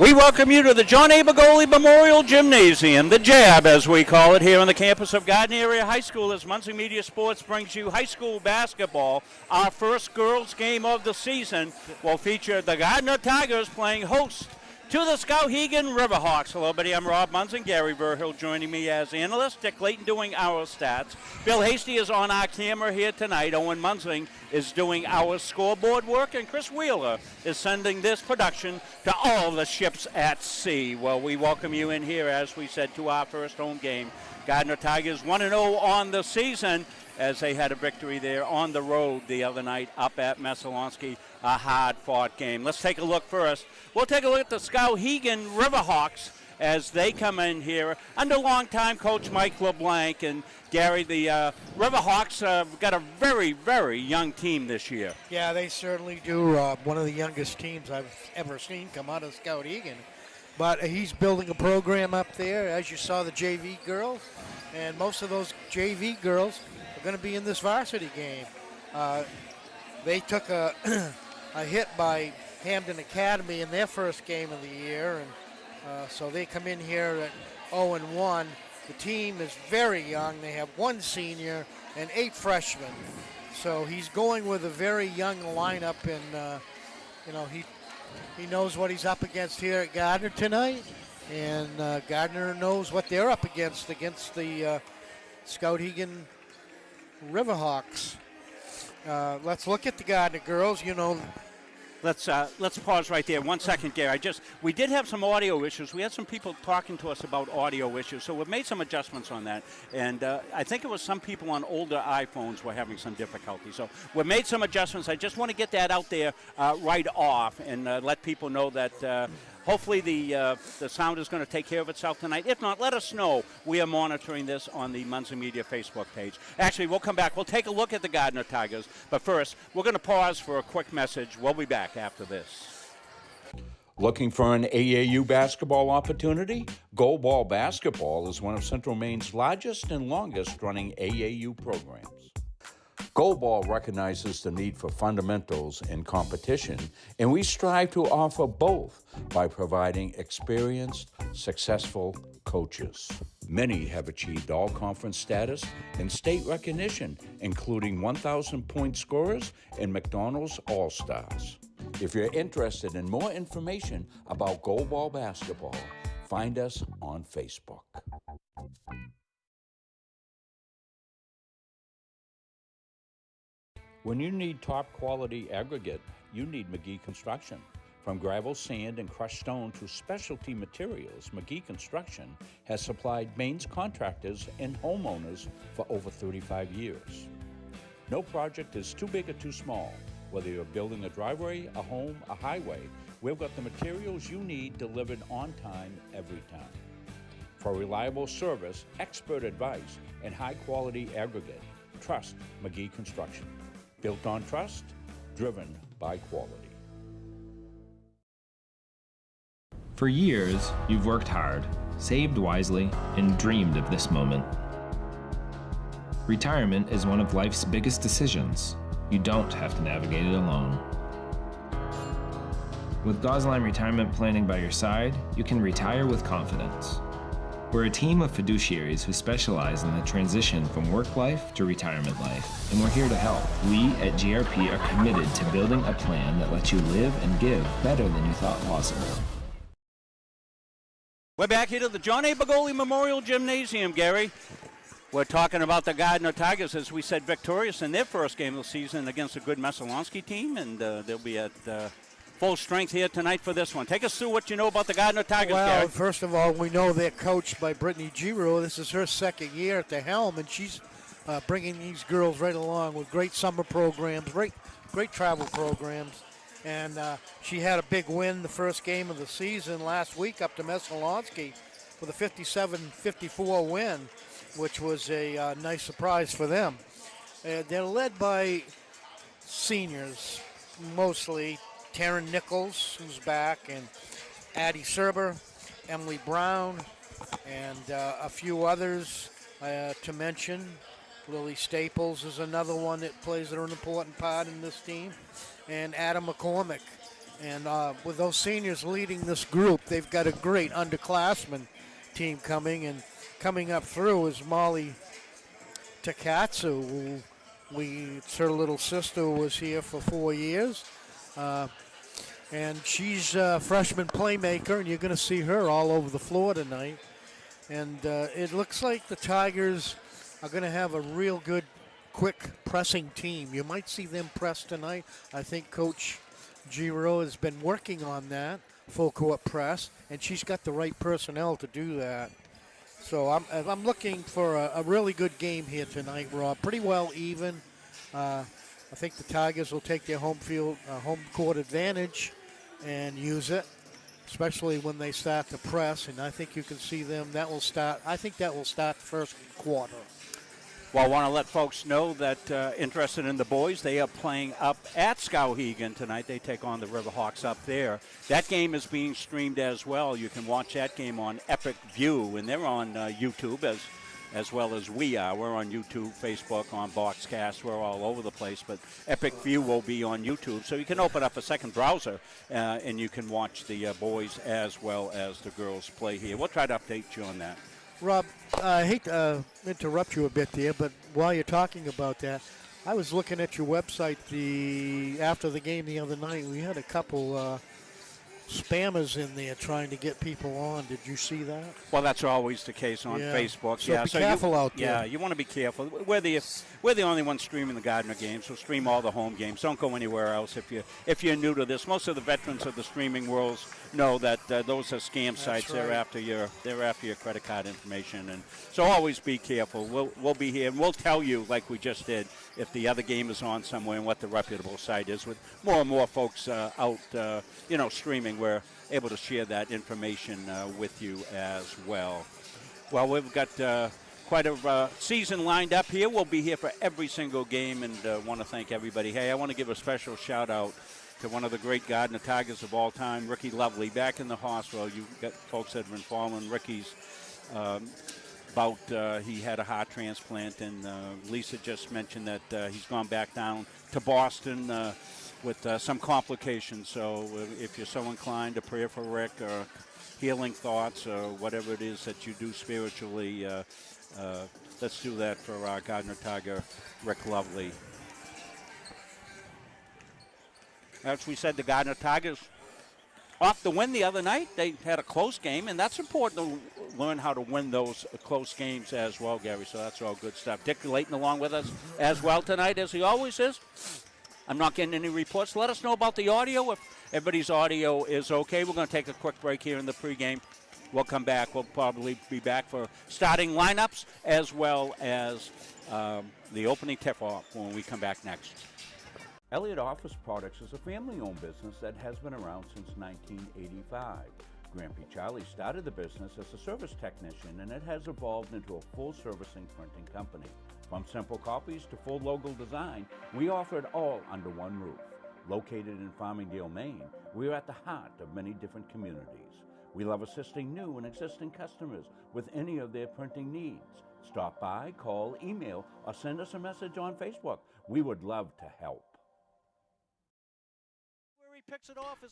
We welcome you to the John A. Bagoli Memorial Gymnasium, the JAB as we call it, here on the campus of Gardiner Area High School as Muncie Media Sports brings you high school basketball. Our first girls game of the season will feature the Gardiner Tigers playing host to the Skowhegan Riverhawks. Hello, buddy. I'm Rob Munson. Gary Verhill joining me as analyst. Dick Layton doing our stats. Bill Hasty is on our camera here tonight. Owen Munson is doing our scoreboard work. And Chris Wheeler is sending this production to all the ships at sea. Well, we welcome you in here, as we said, to our first home game. Gardiner Tigers 1-0 on the season, as they had a victory there on the road the other night up at Messalonskee, a hard-fought game. Let's take a look first. We'll take a look at the Skowhegan Riverhawks as they come in here under longtime coach Mike LeBlanc. And Gary, the Riverhawks have got a very, very young team this year. Yeah, they certainly do, Rob. One of the youngest teams I've ever seen come out of Skowhegan. But he's building a program up there, as you saw the JV girls. And most of those JV girls are going to be in this varsity game. They took a hit by Hamden Academy in their first game of the year, and so they come in here at 0-1. The team is very young. They have one senior and 8 freshmen. So he's going with a very young lineup, and he knows what he's up against here at Gardiner tonight, and Gardiner knows what they're up against the Skowhegan Riverhawks. Let's look at the Gardiner girls. Let's pause right there 1 second, Gary. We did have some audio issues. We had some people talking to us about audio issues, so we've made some adjustments on that. And I think it was some people on older iPhones were having some difficulty. So we've made some adjustments. I just want to get that out there right off and let people know that hopefully the sound is going to take care of itself tonight. If not, let us know. We are monitoring this on the Muncie Media Facebook page. Actually, we'll come back. We'll take a look at the Gardiner Tigers. But first, we're going to pause for a quick message. We'll be back after this. Looking for an AAU basketball opportunity? Goalball Basketball is one of Central Maine's largest and longest-running AAU programs. Goalball recognizes the need for fundamentals in competition, and we strive to offer both by providing experienced, successful coaches. Many have achieved all-conference status and state recognition, including 1,000-point scorers and McDonald's All-Stars. If you're interested in more information about Goalball Basketball, find us on Facebook. When you need top quality aggregate, you need McGee Construction. From gravel, sand, and crushed stone to specialty materials, McGee Construction has supplied Maine's contractors and homeowners for over 35 years. No project is too big or too small. Whether you're building a driveway, a home, a highway, we've got the materials you need delivered on time every time. For reliable service, expert advice, and high-quality aggregate, trust McGee Construction. Built on trust, driven by quality. For years, you've worked hard, saved wisely, and dreamed of this moment. Retirement is one of life's biggest decisions. You don't have to navigate it alone. With Gosline Retirement Planning by your side, you can retire with confidence. We're a team of fiduciaries who specialize in the transition from work life to retirement life, and we're here to help. We at GRP are committed to building a plan that lets you live and give better than you thought possible. We're back here to the John A. Bagoli Memorial Gymnasium, Gary. We're talking about the Gardiner Tigers, as we said, victorious in their first game of the season against a good Messalonskee team, and they'll be at full strength here tonight for this one. Take us through what you know about the Gardiner Tigers, Well, Gary. first of all, we know they're coached by Brittany Giroux. This is her second year at the helm, and she's bringing these girls right along with great summer programs, great travel programs. And she had a big win the first game of the season last week up to Messalonskee with a 57-54 win, which was a nice surprise for them. They're led by seniors, mostly Taryn Nichols, who's back, and Addie Serber, Emily Brown, and a few others to mention. Lily Staples is another one that plays an important part in this team, and Adam McCormick. And with those seniors leading this group, they've got a great underclassmen team coming. And coming up through is Molly Takatsu, it's her little sister who was here for 4 years. And she's a freshman playmaker, and you're going to see her all over the floor tonight. And it looks like the Tigers are going to have a real good, quick pressing team. You might see them press tonight. I think Coach Giro has been working on that, full court press, and she's got the right personnel to do that. So I'm looking for a really good game here tonight, Rob. Pretty well even. I think the Tigers will take their home court advantage and use it, especially when they start to press. And I think you can see them. I think that will start the first quarter. Well, I want to let folks know that interested in the boys, they are playing up at Skowhegan tonight. They take on the Riverhawks up there. That game is being streamed as well. You can watch that game on Epic View, and they're on YouTube as well as we are. We're on YouTube, Facebook, on Boxcast. We're all over the place, but Epic View will be on YouTube. So you can open up a second browser, and you can watch the boys as well as the girls play here. We'll try to update you on that. Rob, I hate to interrupt you a bit there, but while you're talking about that, I was looking at your website after the game the other night. We had a couple spammers in there trying to get people on. Did you see that? Well, that's always the case on Facebook. So be careful out there. Yeah, you want to be careful. We're the only ones streaming the Gardiner games, so stream all the home games. Don't go anywhere else if you're new to this. Most of the veterans of the streaming world know that those are scam sites. Right. They're after your credit card information, and so always be careful. We'll be here and we'll tell you, like we just did, if the other game is on somewhere and what the reputable site is. With more and more folks out, streaming, we're able to share that information with you as well. Well, we've got quite a season lined up here. We'll be here for every single game, and want to thank everybody. Hey, I want to give a special shout out to one of the great Gardiner Tigers of all time, Ricky Lovely, back in the hospital. You got folks that have been following Ricky's he had a heart transplant, and Lisa just mentioned that he's gone back down to Boston with some complications. So if you're so inclined to pray for Rick or healing thoughts or whatever it is that you do spiritually, let's do that for our Gardiner Tiger, Rick Lovely. As we said, the Gardiner Tigers off the win the other night. They had a close game, and that's important to learn how to win those close games as well, Gary. So that's all good stuff. Dick Layton along with us as well tonight, as he always is. I'm not getting any reports. Let us know about the audio. If everybody's audio is okay, we're going to take a quick break here in the pregame. We'll come back. We'll probably be back for starting lineups as well as the opening tip-off when we come back next. Elliott Office Products is a family-owned business that has been around since 1985. Grampy Charlie started the business as a service technician, and it has evolved into a full-servicing printing company. From simple copies to full logo design, we offer it all under one roof. Located in Farmingdale, Maine, we are at the heart of many different communities. We love assisting new and existing customers with any of their printing needs. Stop by, call, email, or send us a message on Facebook. We would love to help.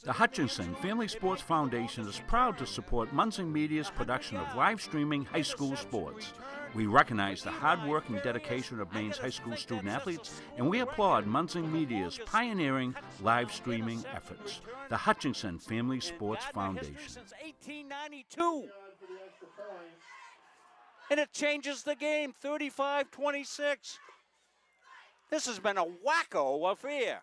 The Hutchinson Family Sports Foundation is proud to support Munson Media's production of live streaming high school sports. We recognize the hard work and dedication of Maine's high school student athletes, and we applaud Munson Media's pioneering live streaming efforts. The Hutchinson Family Sports Foundation. Since 1892. And it changes the game, 35-26. This has been a wacko affair.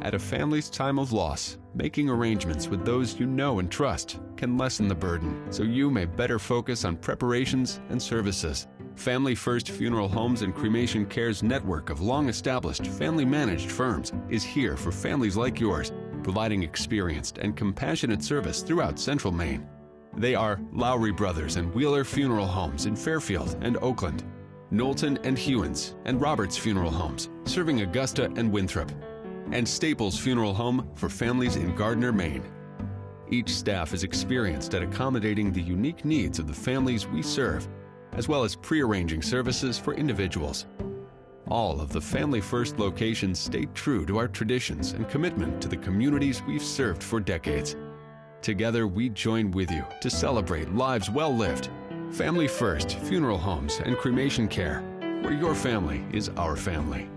At a family's time of loss, making arrangements with those you know and trust can lessen the burden, so you may better focus on preparations and services. Family First Funeral Homes and Cremation Care's network of long-established, family-managed firms is here for families like yours, providing experienced and compassionate service throughout Central Maine. They are Lowry Brothers and Wheeler Funeral Homes in Fairfield and Oakland, Knowlton and Hewins and Roberts Funeral Homes, serving Augusta and Winthrop, and Staples Funeral Home for families in Gardiner, Maine. Each staff is experienced at accommodating the unique needs of the families we serve, as well as prearranging services for individuals. All of the Family First locations stay true to our traditions and commitment to the communities we've served for decades. Together, we join with you to celebrate lives well lived. Family First Funeral Homes and Cremation Care, where your family is our family.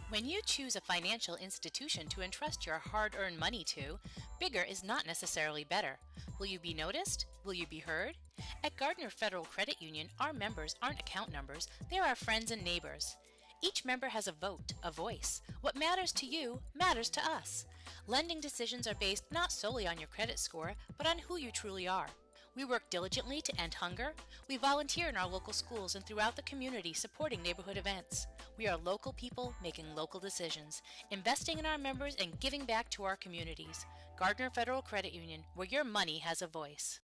When you choose a financial institution to entrust your hard-earned money to, bigger is not necessarily better. Will you be noticed? Will you be heard? At Gardiner Federal Credit Union, our members aren't account numbers, they are our friends and neighbors. Each member has a vote, a voice. What matters to you matters to us. Lending decisions are based not solely on your credit score, but on who you truly are. We work diligently to end hunger. We volunteer in our local schools and throughout the community supporting neighborhood events. We are local people making local decisions, investing in our members and giving back to our communities. Gardiner Federal Credit Union, where your money has a voice.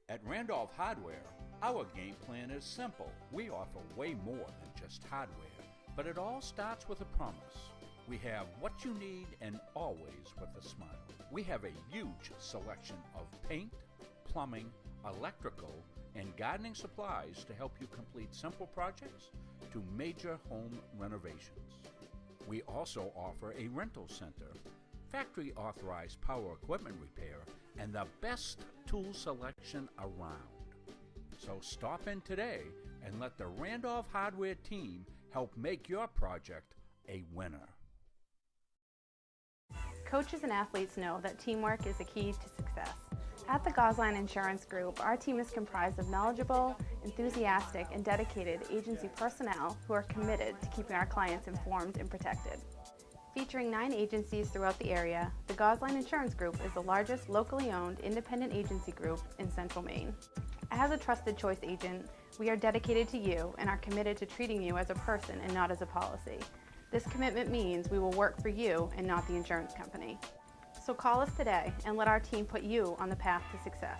At Randolph Hardware, our game plan is simple. We offer way more than just hardware, but it all starts with a promise. We have what you need and always with a smile. We have a huge selection of paint, plumbing, electrical, and gardening supplies to help you complete simple projects to major home renovations. We also offer a rental center, factory authorized power equipment repair, and the best tool selection around. So stop in today and let the Randolph Hardware team help make your project a winner. Coaches and athletes know that teamwork is the key to success. At the Gosline Insurance Group, our team is comprised of knowledgeable, enthusiastic, and dedicated agency personnel who are committed to keeping our clients informed and protected. Featuring 9 agencies throughout the area, the Gosline Insurance Group is the largest locally owned independent agency group in Central Maine. As a trusted choice agent, we are dedicated to you and are committed to treating you as a person and not as a policy. This commitment means we will work for you and not the insurance company. So call us today and let our team put you on the path to success.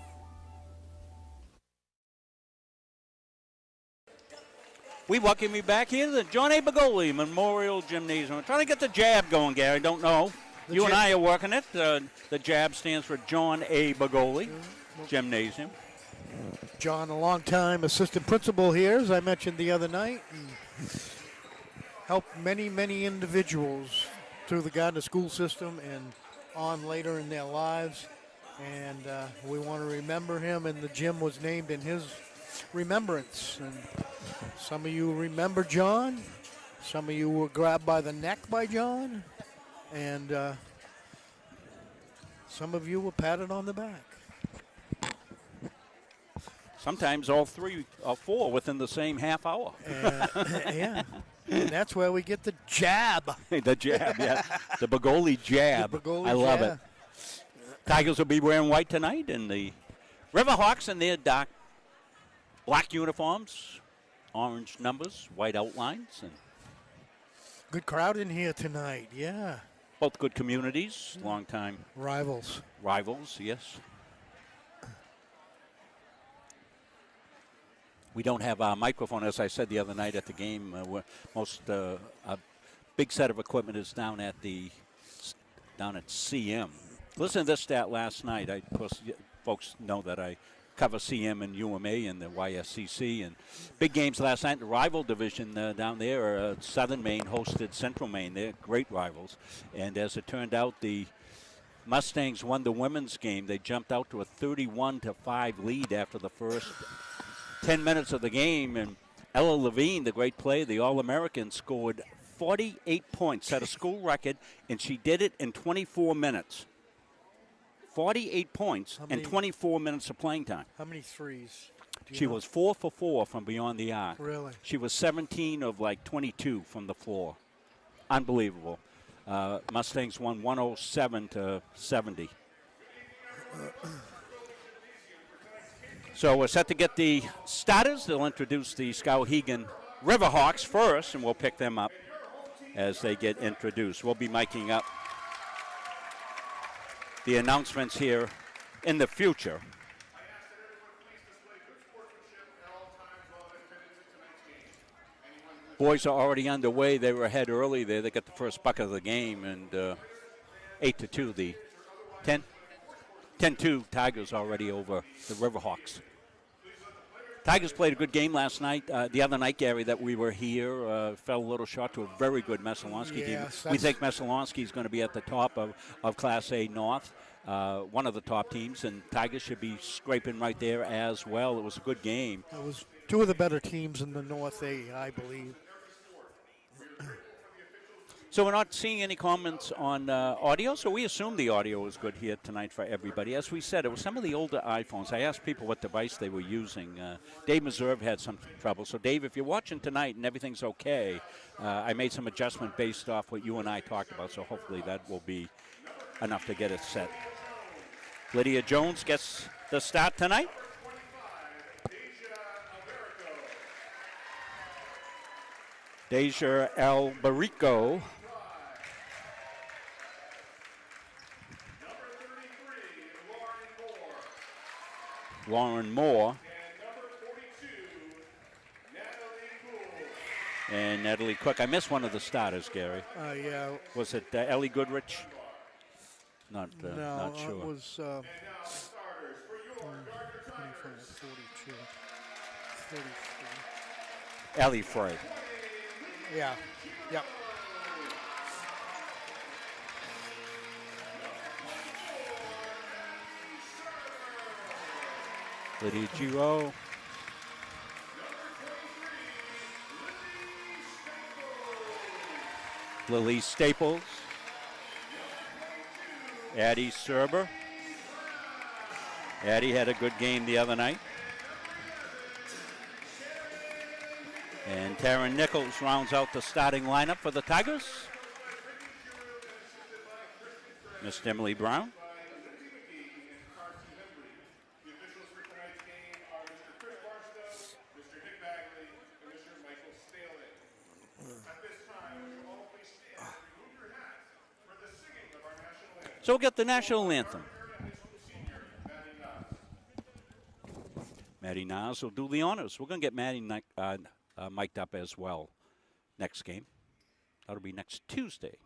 We welcome you back here to the John A. Begoli Memorial Gymnasium. We're trying to get the jab going, Gary. Don't know. You and I are working it. The jab stands for John A. Begoli Gymnasium. John, a long-time assistant principal here, as I mentioned the other night, and helped many, many individuals through the Gardiner school system and on later in their lives. And we want to remember him, and the gym was named in his remembrance. And some of you remember John. Some of you were grabbed by the neck by John. And some of you were patted on the back. Sometimes all 3 or 4 within the same half hour. Yeah. And that's where we get the jab. The jab, yeah. The Begoli jab. The Begoli I love jab. it. Tigers will be wearing white tonight, and the Riverhawks in their dark black uniforms, orange numbers, white outlines, and Good crowd in here tonight, yeah. both good communities, long-time Rivals. rivals, yes. We don't have our microphone, as I said the other night at the game. A big set of equipment is down at CM. Listen to this stat last night. Of course, folks know that I cover CM and UMA and the YSCC. And big games last night. The rival division down there, Southern Maine hosted Central Maine. They're great rivals. And as it turned out, the Mustangs won the women's game. They jumped out to a 31-5 lead after the first 10 minutes of the game, and Ella Levine, the great player, the All-American, scored 48 points, set a school record, and she did it in 24 minutes. 48 points in 24 minutes of playing time. How many threes? She was 4 for 4 from beyond the arc. Really? She was 17 of like 22 from the floor. Unbelievable. Mustangs won 107-70. So we're set to get the starters. They'll introduce the Skowhegan Riverhawks first, and we'll pick them up as they get introduced. We'll be miking up the announcements here in the future. Boys are already underway. They were ahead early there. They got the first bucket of the game, and 8-2, the 10-2 Tigers already over the Riverhawks. Tigers played a good game last night. The other night, Gary, that we were here, fell a little short to a very good Messalonski Yes, team. We think Messalonski is going to be at the top of Class A North, one of the top teams, and Tigers should be scraping right there as well. It was a good game. It was two of the better teams in the North A, I believe. So we're not seeing any comments on audio, so we assume the audio was good here tonight for everybody. As we said, it was some of the older iPhones. I asked people what device they were using. Dave Meserve had some trouble. So, Dave, if you're watching tonight and everything's okay, I made some adjustment based off what you and I talked about, so hopefully that will be enough to get it set. Lydia Jones gets the start tonight. Deja Albarico. Lauren Moore. And Natalie Cook. I missed one of the starters, Gary. Yeah. Was it Ellie Goodrich? Not No, sure. it was 25, 42, 33. Ellie Frey. Yeah. Yep. Lydia Giro. Lily Staples. Addie Serber. Addie had a good game the other night. And Taryn Nichols rounds out the starting lineup for the Tigers. Miss Emily Brown. So we'll get the national anthem. Maddie Nas will do the honors. We're going to get Maddie mic'd up as well next game. That'll be next Tuesday.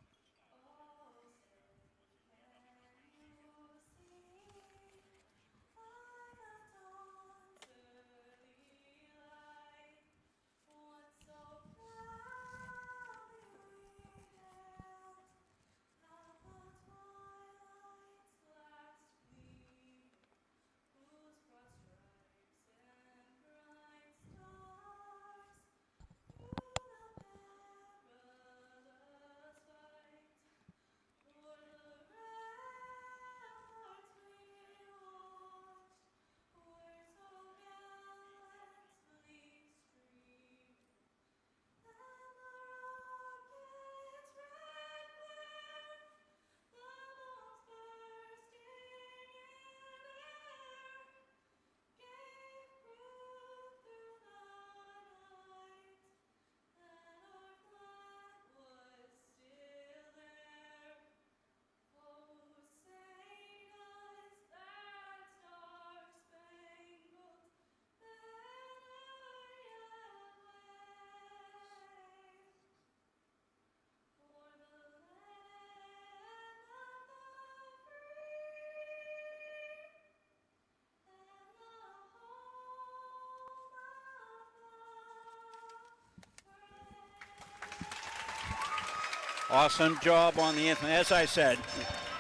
Awesome job on the anthem. As I said,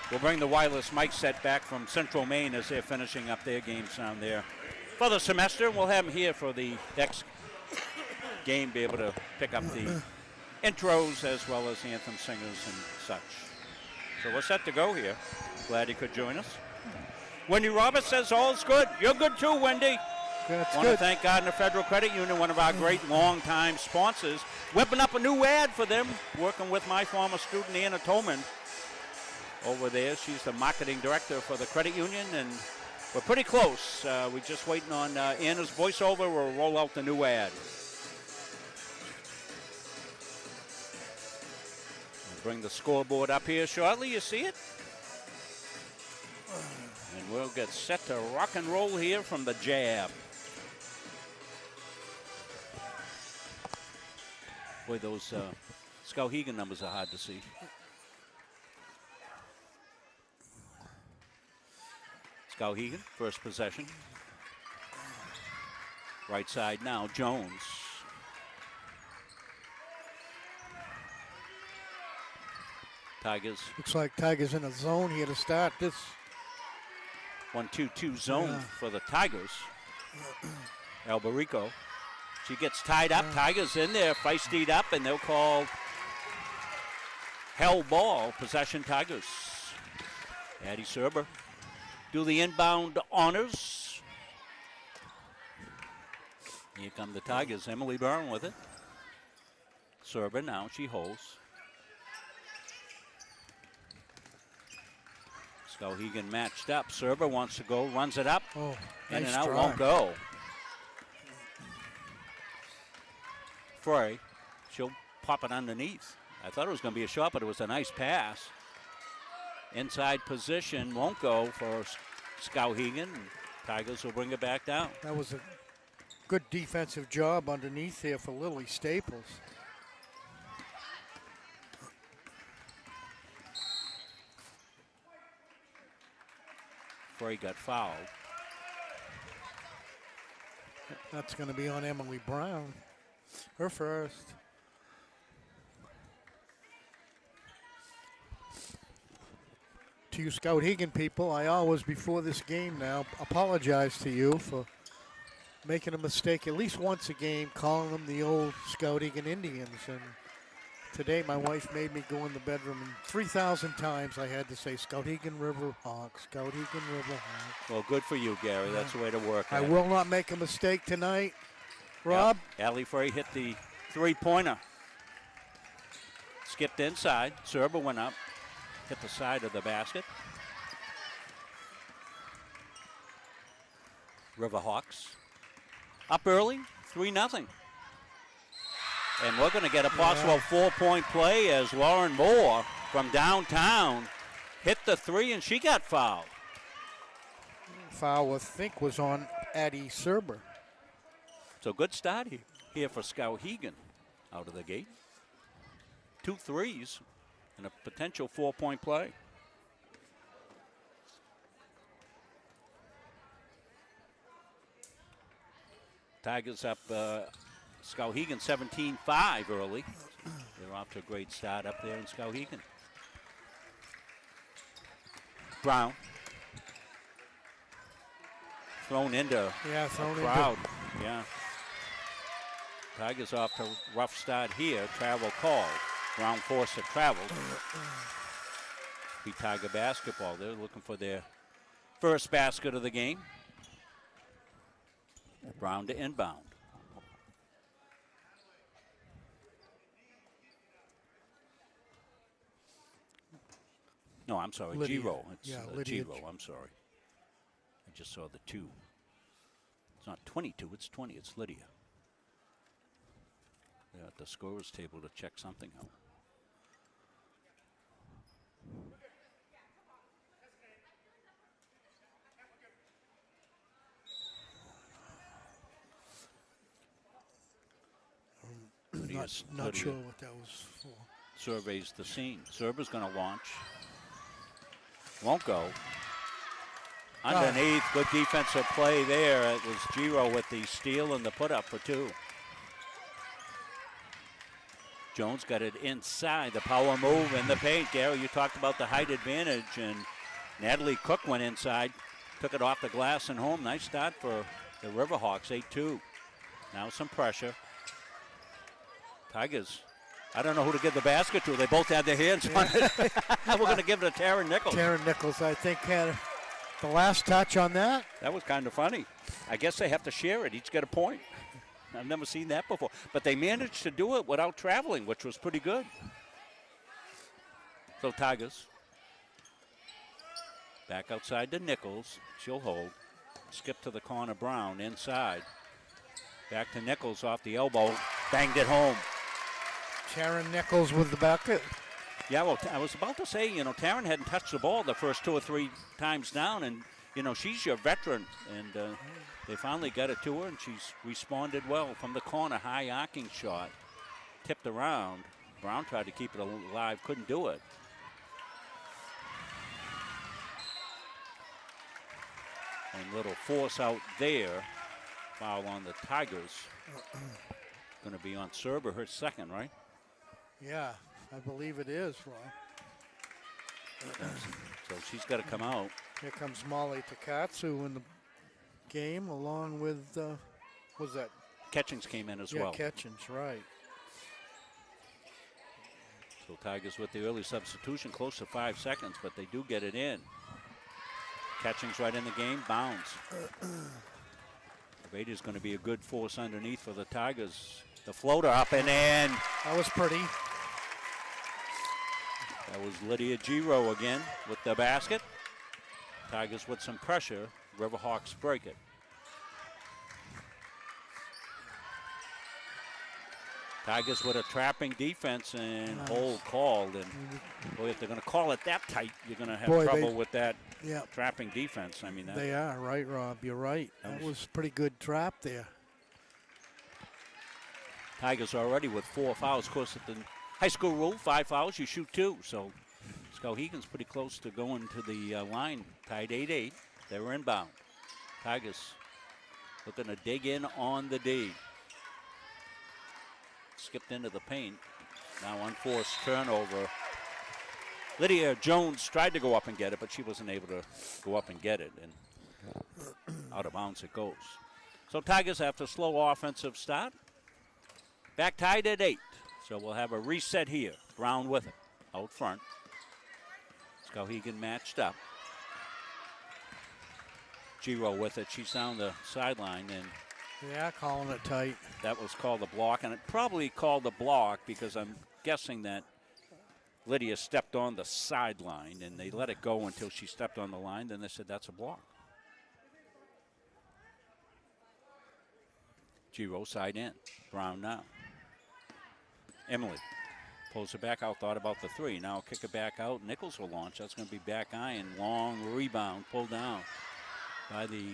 we'll bring the wireless mic set back from Central Maine as they're finishing up their games down there for the semester. We'll have them here for the next game, be able to pick up the intros as well as the anthem singers and such. So we're set to go here. Glad you could join us. Wendy Roberts says all's good. You're good too, Wendy. That's Want to good. thank Gardiner Federal Credit Union, one of our great long-time sponsors. Whipping up a new ad for them, working with my former student, Anna Tolman, over there. She's the marketing director for the credit union, and we're pretty close. We're just waiting on Anna's voiceover. We'll roll out the new ad. We'll bring the scoreboard up here shortly. You see it? And we'll get set to rock and roll here from the jab. Boy, those Skowhegan numbers are hard to see. Skowhegan, first possession. Right side now, Jones. Tigers. Looks like Tigers in a zone here to start this. 1-2-2 zone Yeah. for the Tigers. Alberico. She gets tied up. Tigers in there, feisted up, and they'll call hell ball, possession Tigers. Addie Serber do the inbound honors. Here come the Tigers. Emily Byrne with it. Serber now, she holds. Skowhegan matched up. Serber wants to go, runs it up. Oh, in nice and out, drive. won't go. Frey, she'll pop it underneath. I thought it was going to be a shot, but it was a nice pass. Inside position, won't go for Skowhegan. Tigers will bring it back down. That was a good defensive job underneath there for Lily Staples. Frey got fouled. That's going to be on Emily Brown. Her first. To you Skowhegan people, I always, before this game now, apologize to you for making a mistake at least once a game, calling them the old Skowhegan Indians. And today my wife made me go in the bedroom, and 3,000 times I had to say Skowhegan River Hawks, Skowhegan River Hawks. Well, good for you, Gary. That's the way to work. I will not make a mistake tonight. Rob? Yep. Allie Frey hit the three-pointer. Skipped inside. Serber went up. Hit the side of the basket. Riverhawks up early, 3-0. And we're going to get a possible 4-point play as Lauren Moore from downtown hit the three, and she got fouled. Foul, I think, was on Addie Serber. So good start here for Skowhegan out of the gate. 2 threes and a potential 4-point play. Tigers up Skowhegan 17-5 early. They're off to a great start up there in Skowhegan. Brown. Thrown into thrown the crowd. Yeah. Tigers off to a rough start here. Travel called. Brown forced to travel. Be Tiger basketball. They're looking for their first basket of the game. Brown to inbound. No, I'm sorry, Lydia. Giro. It's Lydia. Giro, I'm sorry. I just saw the 2. It's not 22, it's 20, it's Lydia. They're at the scorer's table to check something out. Not sure what that was for. Surveys the scene. Serber's going to launch. Won't go. Underneath, good defensive play there. It was Giro with the steal and the put up for 2. Jones got it inside. The power move in the paint. Gary, you talked about the height advantage, and Natalie Cook went inside, took it off the glass and home. Nice start for the Riverhawks, 8-2. Now some pressure. Tigers, I don't know who to give the basket to. They both had their hands on it. We're going to give it to Taryn Nichols. Taryn Nichols, I think, had the last touch on that. That was kind of funny. I guess they have to share it. Each get a point. I've never seen that before. But they managed to do it without traveling, which was pretty good. So Tigers. Back outside to Nichols. She'll hold. Skip to the corner, Brown inside. Back to Nichols off the elbow. Banged it home. Taryn Nichols with the bucket. Yeah, well, I was about to say, Taryn hadn't touched the ball the first 2 or 3 times down, and, she's your veteran, and they finally got it to her, and she's responded well from the corner. High arcing shot. Tipped around. Brown tried to keep it alive, couldn't do it. And little force out there foul on the Tigers. Going to be on Serber, her second, right? Yeah, I believe it is, Ron. So she's got to come out. Here comes Molly Takatsu in the game, along with, what's that? Catchings came in as well. Yeah, Catchings, right. So Tigers with the early substitution, close to 5 seconds, but they do get it in. Catchings right in the game, bounds. Vader's going to be a good force underneath for the Tigers. The floater up and in. That was pretty. That was Lydia Giro again with the basket. Tigers with some pressure. Riverhawks break it. Tigers with a trapping defense and hold called. And boy, if they're going to call it that tight, you're going to have trouble with that trapping defense. I mean, they are right, Rob. You're right. That was pretty good trap there. Tigers already with 4 fouls. Of course, at the high school rule, 5 fouls, you shoot 2. So Skowhegan's pretty close to going to the line. Tied 8-8. They were inbound. Tigers looking to dig in on the D. Skipped into the paint. Now unforced turnover. Lydia Jones tried to go up and get it, but she wasn't able to go up and get it. And out of bounds it goes. So Tigers, after a slow offensive start, back tied at 8. So we'll have a reset here. Brown with it out front. Skowhegan matched up. Giro with it. She's down the sideline, and yeah, calling it tight. that was called a block, and it probably called a block because I'm guessing that Lydia stepped on the sideline, and they let it go until she stepped on the line. Then they said that's a block. Giro side in. Brown now. Emily pulls it back out, thought about the 3. Now kick it back out. Nichols will launch. That's going to be back iron. Long rebound pulled down by the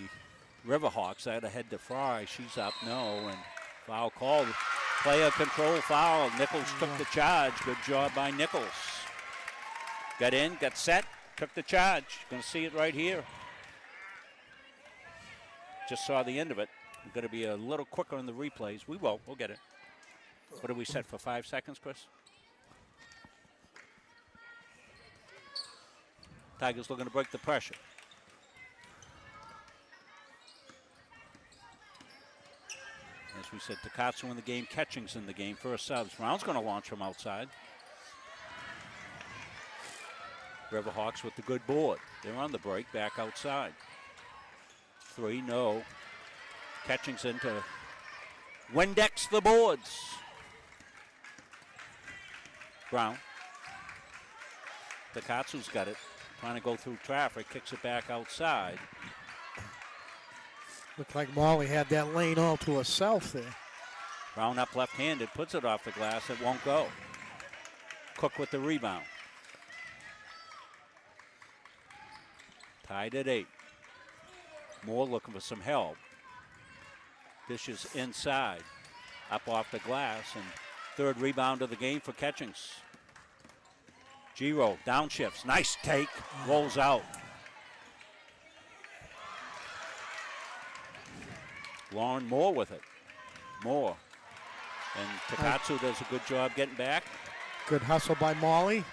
Riverhawks. That ahead to Fry. She's up. No. And foul called. Player control foul. Nichols took the charge. Good job by Nichols. Got in, got set, took the charge. Going to see it right here. Just saw the end of it. We're going to be a little quicker in the replays. We will. We'll get it. What do we set for 5 seconds, Chris? Tigers looking to break the pressure. As we said, Takatsu in the game, Catchings in the game. First subs. Brown's going to launch from outside. Riverhawks with the good board. They're on the break, back outside. 3, no. Catchings into Windex the boards. Brown. Takatsu's got it. Trying to go through traffic, kicks it back outside. Looked like Molly had that lane all to herself there. Brown up left-handed, puts it off the glass. It won't go. Cook with the rebound. Tied at 8. Moore looking for some help. Dishes inside. Up off the glass, and third rebound of the game for Catchings. Giro downshifts. Nice take. Rolls out. Lauren Moore with it. Moore. And Takatsu does a good job getting back. Good hustle by Molly.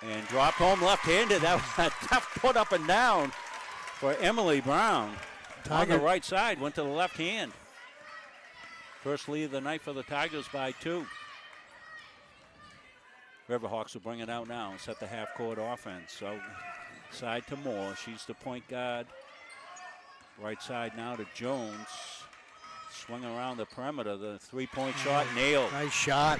And dropped home left-handed. That was a tough put up and down for Emily Brown. On the right side, went to the left hand. First lead of the night for the Tigers by 2. Riverhawks will bring it out now and set the half-court offense. So side to Moore. She's the point guard. Right side now to Jones. Swing around the perimeter. The three-point shot nailed. Nice shot.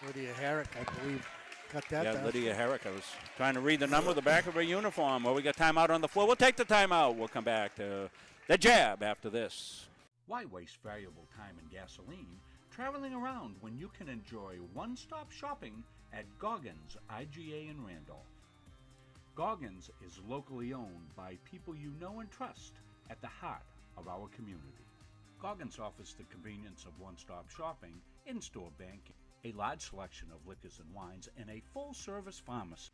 Lydia Herrick, I believe, got that down. Lydia Herrick. I was trying to read the number on the back of her uniform. Well, we got timeout on the floor. We'll take the timeout. We'll come back to the jab after this. Why waste valuable time and gasoline traveling around when you can enjoy one-stop shopping at Goggins IGA in Randolph? Goggins is locally owned by people you know and trust at the heart of our community. Goggins offers the convenience of one-stop shopping, in-store banking, a large selection of liquors and wines, and a full-service pharmacy.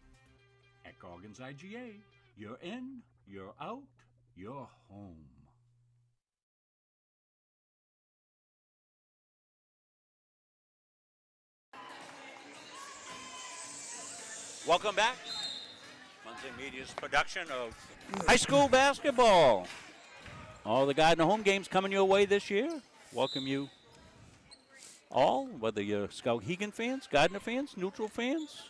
At Goggins IGA, you're in, you're out, you're home. Welcome back. Muncie Media's production of high school basketball. All the Gardiner home games coming your way this year. Welcome you all, whether you're Skowhegan fans, Gardiner fans, neutral fans,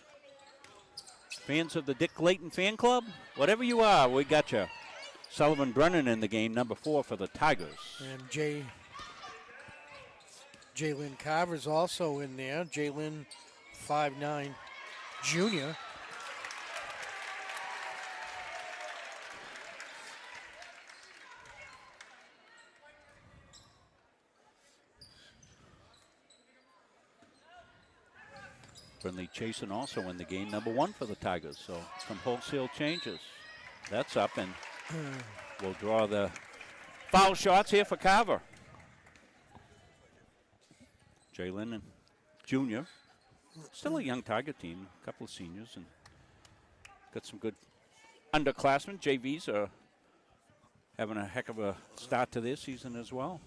fans of the Dick Clayton fan club, whatever you are, we got you. Sullivan Brennan in the game, number 4 for the Tigers. And Jalen Carver's also in there. Jalen, 5'9", junior. Brinley Chasen also in the game, number 1 for the Tigers. So some wholesale changes. That's up, and we'll draw the foul shots here for Carver. Jalen and Junior. Still a young Tiger team, a couple of seniors, and got some good underclassmen. JVs are having a heck of a start to this season as well.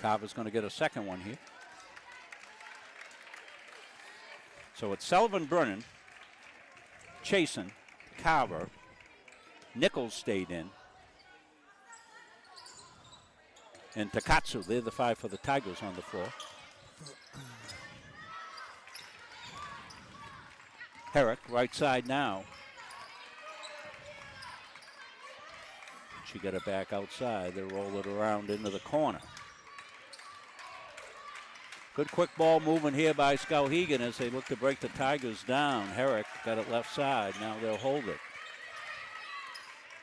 Carver's going to get a second one here. So it's Sullivan Brennan, Chasen, Carver, Nichols stayed in, and Takatsu. They're the 5 for the Tigers on the floor. Herrick, right side now. She got it back outside. They roll it around into the corner. Good quick ball movement here by Skowhegan as they look to break the Tigers down. Herrick got it left side. Now they'll hold it.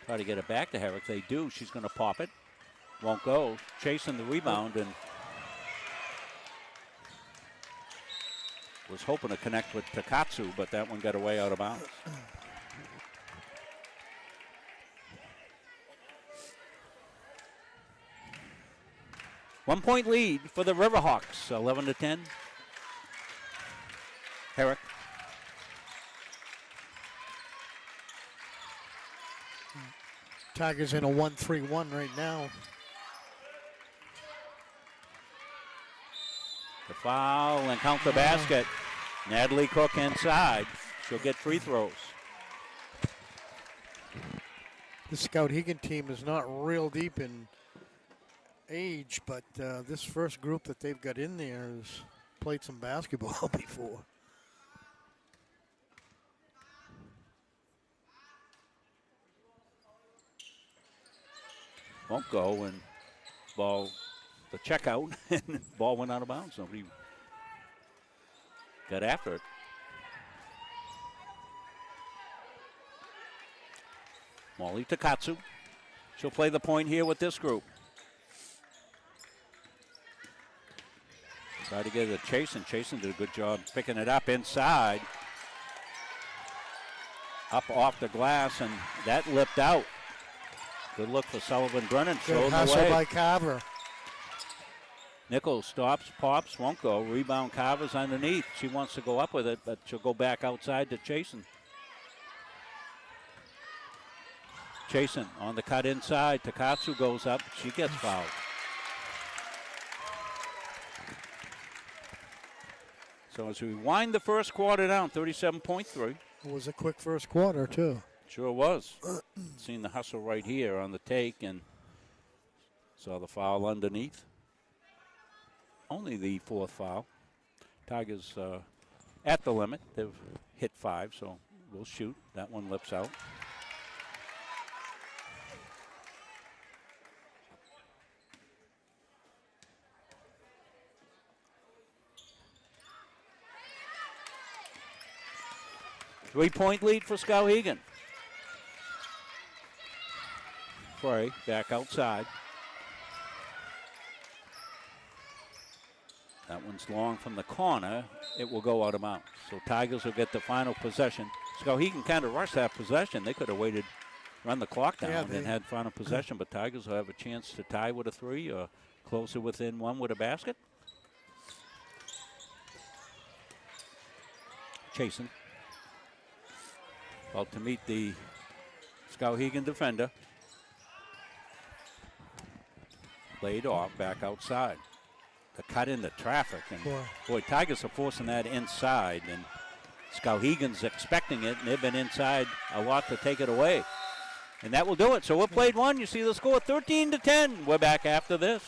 Try to get it back to Herrick. They do. She's going to pop it. Won't go. Chasing the rebound and was hoping to connect with Takatsu, but that one got away out of bounds. One-point lead for the Riverhawks, 11-10. Herrick. Tigers in a 1-3-1 right now. The foul and count the basket. Natalie Cook inside. She'll get free throws. The Skowhegan team is not real deep in age, but this first group that they've got in there has played some basketball before. Won't go, and ball, the check out, and ball went out of bounds. Nobody got after it. Molly Takatsu. She'll play the point here with this group. Try to get it to Chasen. Chasen did a good job picking it up inside. Up off the glass, and that lipped out. Good look for Sullivan Brennan. Good hustle by Carver. Nichols stops, pops, won't go. Rebound, Carver's underneath. She wants to go up with it, but she'll go back outside to Chasen. Chasen on the cut inside. Takatsu goes up. She gets fouled. So as we wind the first quarter down, 37.3. It was a quick first quarter, too. Sure was. Seen the hustle right here on the take and saw the foul underneath. Only the 4th foul. Tigers at the limit. They've hit 5, so we'll shoot. That one lips out. Three-point lead for Skowhegan. Frey back outside. That one's long from the corner. It will go out of bounds. So Tigers will get the final possession. Skowhegan kind of rushed that possession. They could have waited, run the clock down, and had final possession, but Tigers will have a chance to tie with a 3 or closer within 1 with a basket. Chasing. About to meet the Skowhegan defender. Laid off, back outside. The cut into traffic. And boy, Tigers are forcing that inside. And Skowhegan's expecting it, and they've been inside a lot to take it away. And that will do it. So we're played one. You see the score, 13-10. We're back after this.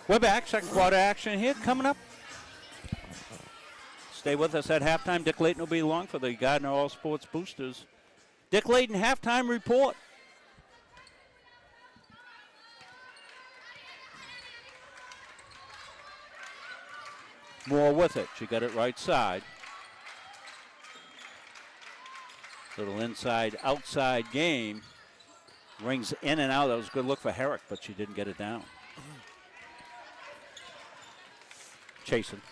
We're back. Second quarter action here coming up. Stay with us at halftime. Dick Layton will be along for the Gardiner All Sports Boosters. Dick Layton halftime report. Moore with it. She got it right side. Little inside, outside game. Rings in and out. That was a good look for Herrick, but she didn't get it down. Chasing.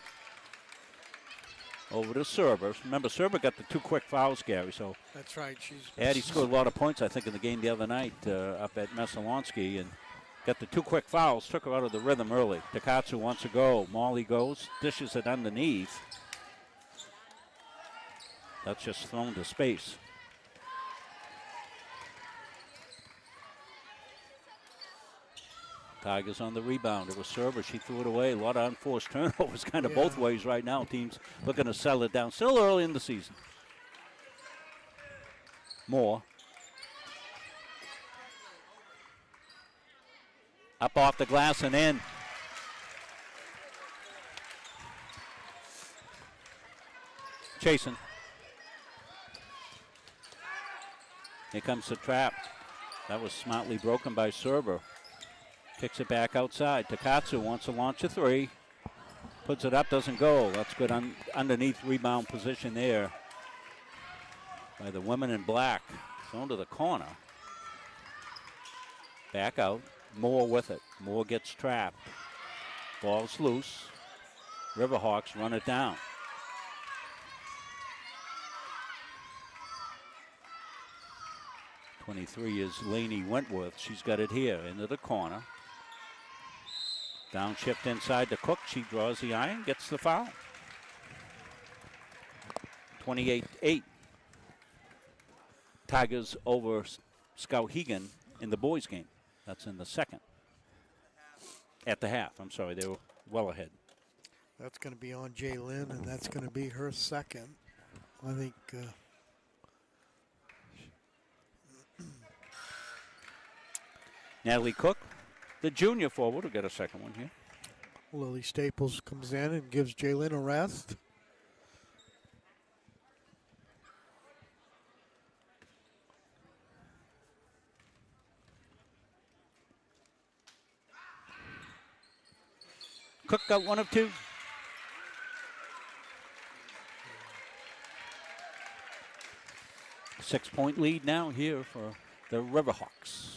Over to Serber. Remember, Serber got the 2 quick fouls, Gary. So that's right. Addie scored a lot of points, I think, in the game the other night up at Messalonsky, and got the 2 quick fouls. Took her out of the rhythm early. Takatsu wants to go. Molly goes. Dishes it underneath. That's just thrown to space. Tigers on the rebound. It was Serber. She threw it away. A lot of unforced turnovers kind of both ways right now. Teams looking to settle it down. Still early in the season. Moore. Up off the glass and in. Chasing. Here comes the trap. That was smartly broken by Serber. Kicks it back outside. Takatsu wants to launch a 3. Puts it up, doesn't go. That's good underneath rebound position there by the women in black. Thrown to the corner. Back out. Moore with it. Moore gets trapped. Ball's loose. Riverhawks run it down. #23 is Lainey Wentworth. She's got it here into the corner. Downshift inside to Cook. She draws the iron, gets the foul. 28-8. Tigers over Skowhegan in the boys' game. That's in the second. At the half, I'm sorry, they were well ahead. That's going to be on Jay Lynn, and that's going to be her second. I think Natalie Cook, the junior forward, will get a second one here. Lily Staples comes in and gives Jay Lynn a rest. Cook got 1 of 2. Six-point lead now here for the Riverhawks.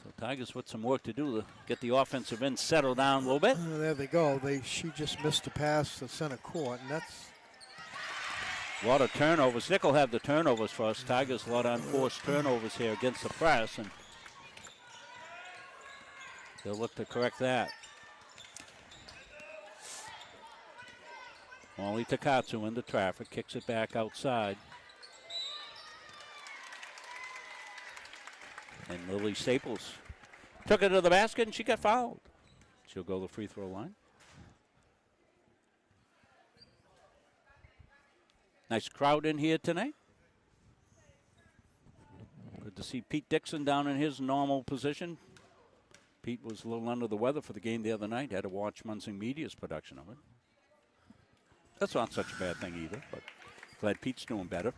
So Tigers with some work to do to get the offensive end settled down a little bit. There they go. She just missed a pass to center court, and that's a lot of turnovers. Nick will have the turnovers for us. Tigers, a lot of unforced turnovers here against the press, and they'll look to correct that. Molly Takatsu into traffic, kicks it back outside. And Lily Staples took it to the basket, and she got fouled. She'll go to the free throw line. Nice crowd in here tonight. Good to see Pete Dixon down in his normal position. Pete was a little under the weather for the game the other night. Had to watch Muncie Media's production of it. That's not such a bad thing either, but glad Pete's doing better.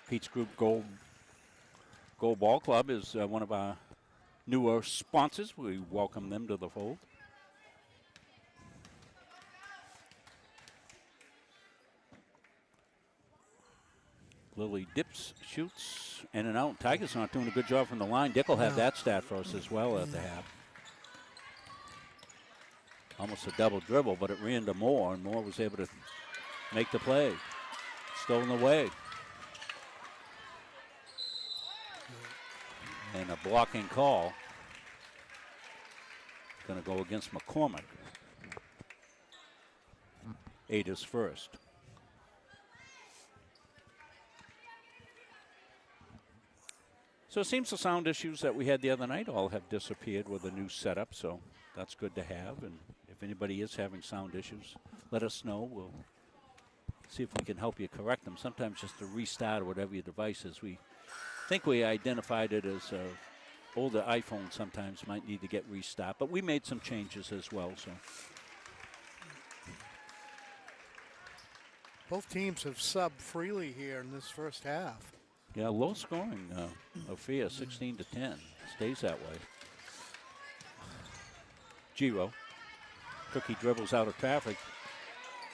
Pete's group, Gold Ball Club, is one of our newer sponsors. We welcome them to the fold. Lily dips, shoots, in and out. Tigers not doing a good job from the line. Dick will have that stat for us as well at the half. Almost a double dribble, but it ran to Moore, and Moore was able to make the play. Stolen away. And a blocking call. Going to go against McCormick. Ada's first. So it seems the sound issues that we had the other night all have disappeared with the new setup, so that's good to have. And if anybody is having sound issues, let us know. We'll see if we can help you correct them. Sometimes just to restart whatever your device is. We think we identified it as older iPhone sometimes might need to get restart, but we made some changes as well. So Both teams have subbed freely here in this first half. yeah, low scoring affair, 16-10. Stays that way. Giro. Cookie dribbles out of traffic.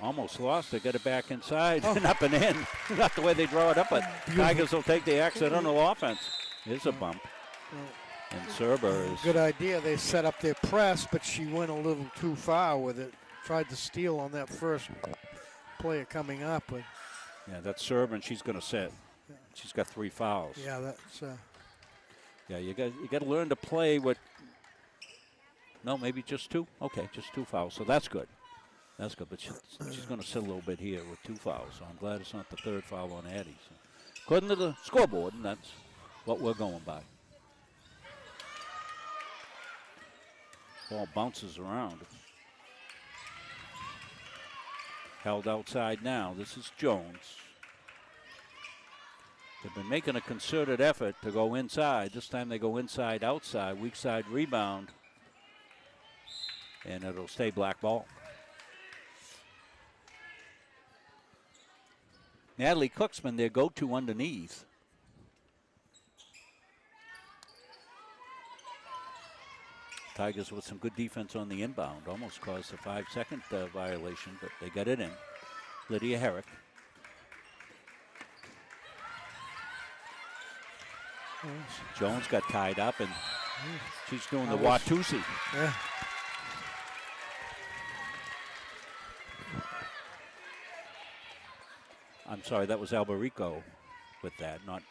Almost lost it. Get it back inside and up and in. Not the way they draw it up, but Tigers will take the accidental offense. Here's a bump. And Serber is... Good idea. They set up their press, but she went a little too far with it. Tried to steal on that first player coming up. But yeah, that's Serber, and she's going to set. She's got 3 fouls. yeah, that's... Yeah, you got to learn to play with... No, maybe just 2? Okay, just 2 fouls, so that's good. That's good, but she's going to sit a little bit here with 2 fouls, so I'm glad it's not the 3rd foul on Addie. So. According to the scoreboard, and that's what we're going by. Ball bounces around. Held outside now. This is Jones. They've been making a concerted effort to go inside. This time they go inside, outside, weak side rebound. And it'll stay black ball. Natalie Cooksman, their go-to underneath. Tigers with some good defense on the inbound. Almost caused a 5-second violation, but they got it in. Lydia Herrick. Jones got tied up, and she's doing the Watusi. Yeah. I'm sorry, that was Alberico with that, not...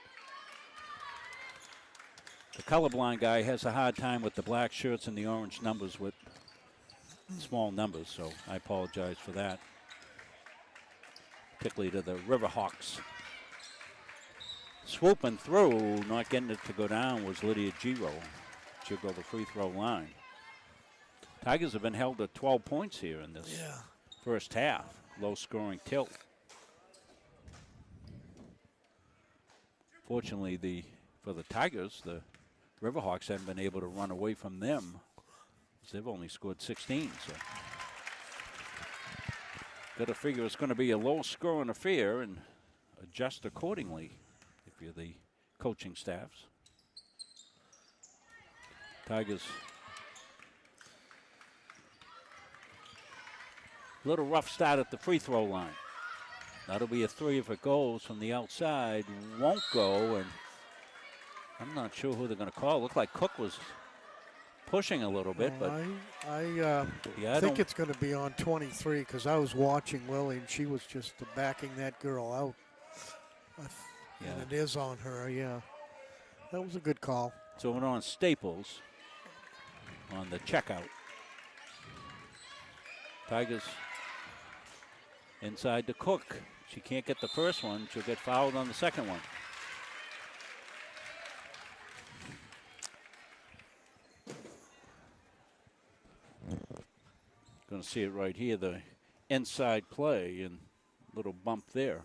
The colorblind guy has a hard time with the black shirts and the orange numbers with small numbers, so I apologize for that. Particularly to the Riverhawks. Swooping through, not getting it to go down, was Lydia Giro. She'll go the free throw line. Tigers have been held to 12 points here in this first half. Low scoring tilt. Fortunately, for the Tigers, the Riverhawks haven't been able to run away from them. They've only scored 16. So, got to figure it's going to be a low-scoring affair and adjust accordingly if you're the coaching staffs. Tigers. A little rough start at the free throw line. That'll be a 3 if it goes from the outside. Won't go, and I'm not sure who they're going to call. Looked like Cook was pushing a little bit, but I think it's going to be on 23 because I was watching Lily and she was just backing that girl out. And it is on her, yeah. That was a good call. So we're on Staples on the checkout. Tigers inside to Cook. She can't get the first one. She'll get fouled on the second one. Going to see it right here. The inside play and little bump there.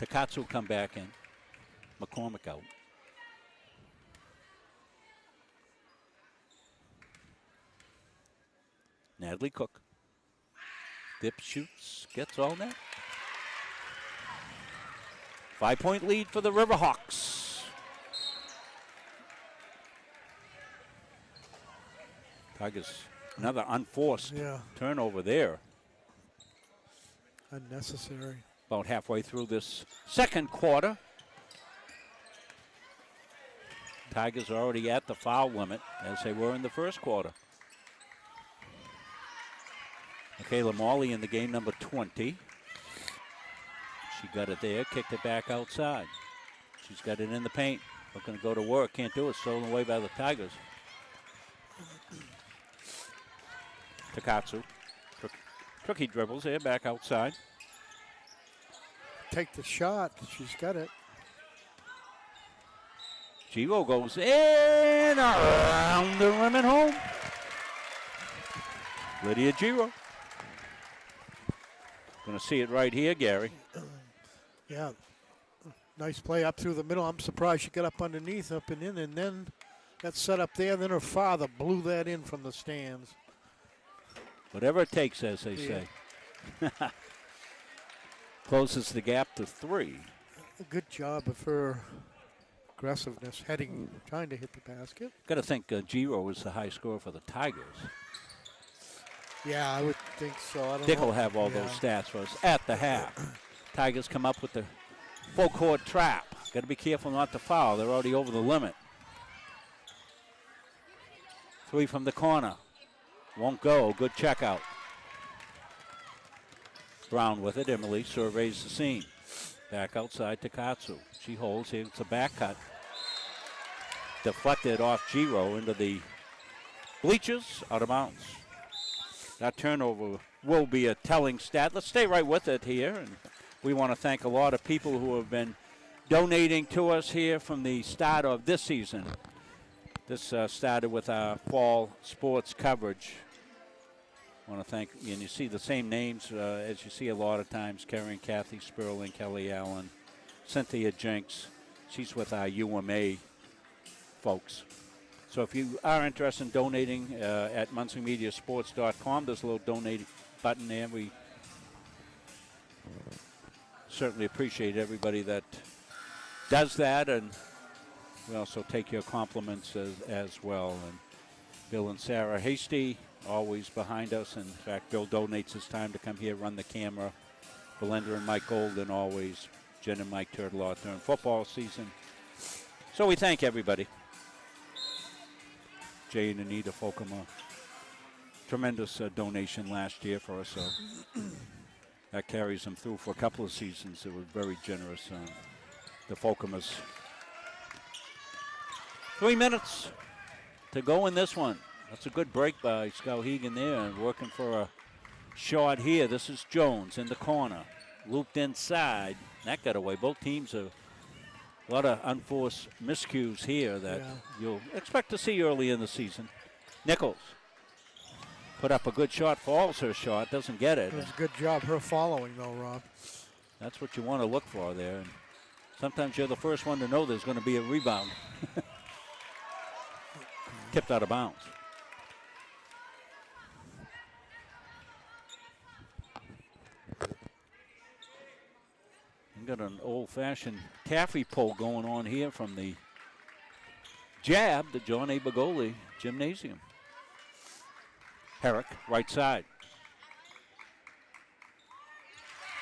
Takatsu will come back in. McCormick out. Natalie Cook. Dip, shoots, gets all net. 5-point lead for the Riverhawks. Tigers, another unforced turnover there. Unnecessary. About halfway through this second quarter. Tigers are already at the foul limit as they were in the first quarter. Michaela Morley in the game, number 20. She got it there, kicked it back outside. She's got it in the paint. Looking to go to work, can't do it, stolen away by the Tigers. Takatsu. Tricky dribbles there, back outside. Take the shot, she's got it. Giro goes in, around the rim and home. Lydia Giro. Going to see it right here, Gary. Yeah, nice play up through the middle. I'm surprised she got up underneath, up and in, and then that set up there. Then her father blew that in from the stands. Whatever it takes, as they say. Closes the gap to 3. A good job of her aggressiveness, trying to hit the basket. Got to think Giro was the high scorer for the Tigers. Yeah, I would think so. I don't Dick know. will have all those stats for us at the half. Tigers come up with the full court trap. Got to be careful not to foul. They're already over the limit. 3 from the corner. Won't go. Good check out. Brown with it. Emily surveys the scene. Back outside to Katsu. She holds. It's a back cut. Deflected off Giro into the bleachers. Out of bounds. That turnover will be a telling stat. Let's stay right with it here. And we want to thank a lot of people who have been donating to us here from the start of this season. This started with our fall sports coverage. I want to thank, and you see the same names as you see a lot of times, Karen, Kathy Sperling, Kelly Allen, Cynthia Jenks. She's with our UMA folks. So if you are interested in donating at MunsingMediaSports.com, there's a little donate button there. We certainly appreciate everybody that does that, and we also take your compliments as well. And Bill and Sarah Hasty, always behind us. In fact, Bill donates his time to come here, run the camera. Belinda and Mike Golden always. Jen and Mike Turtleout during football season. So we thank everybody. Jay and Anita Folkema, tremendous donation last year for us. So that carries them through for a couple of seasons. It was very generous. The Folkemas. 3 minutes to go in this one. That's a good break by Skowhegan there, and working for a shot here. This is Jones in the corner. Looped inside. That got away. Both teams are a lot of unforced miscues here that you'll expect to see early in the season. Nichols put up a good shot, falls her shot, doesn't get it. It was a good job her following, though, Rob. That's what you want to look for there. And sometimes you're the first one to know there's going to be a rebound. Tipped out of bounds. Got an old-fashioned taffy pull going on here from the jab, the John A. Bagoli Gymnasium. Herrick, right side.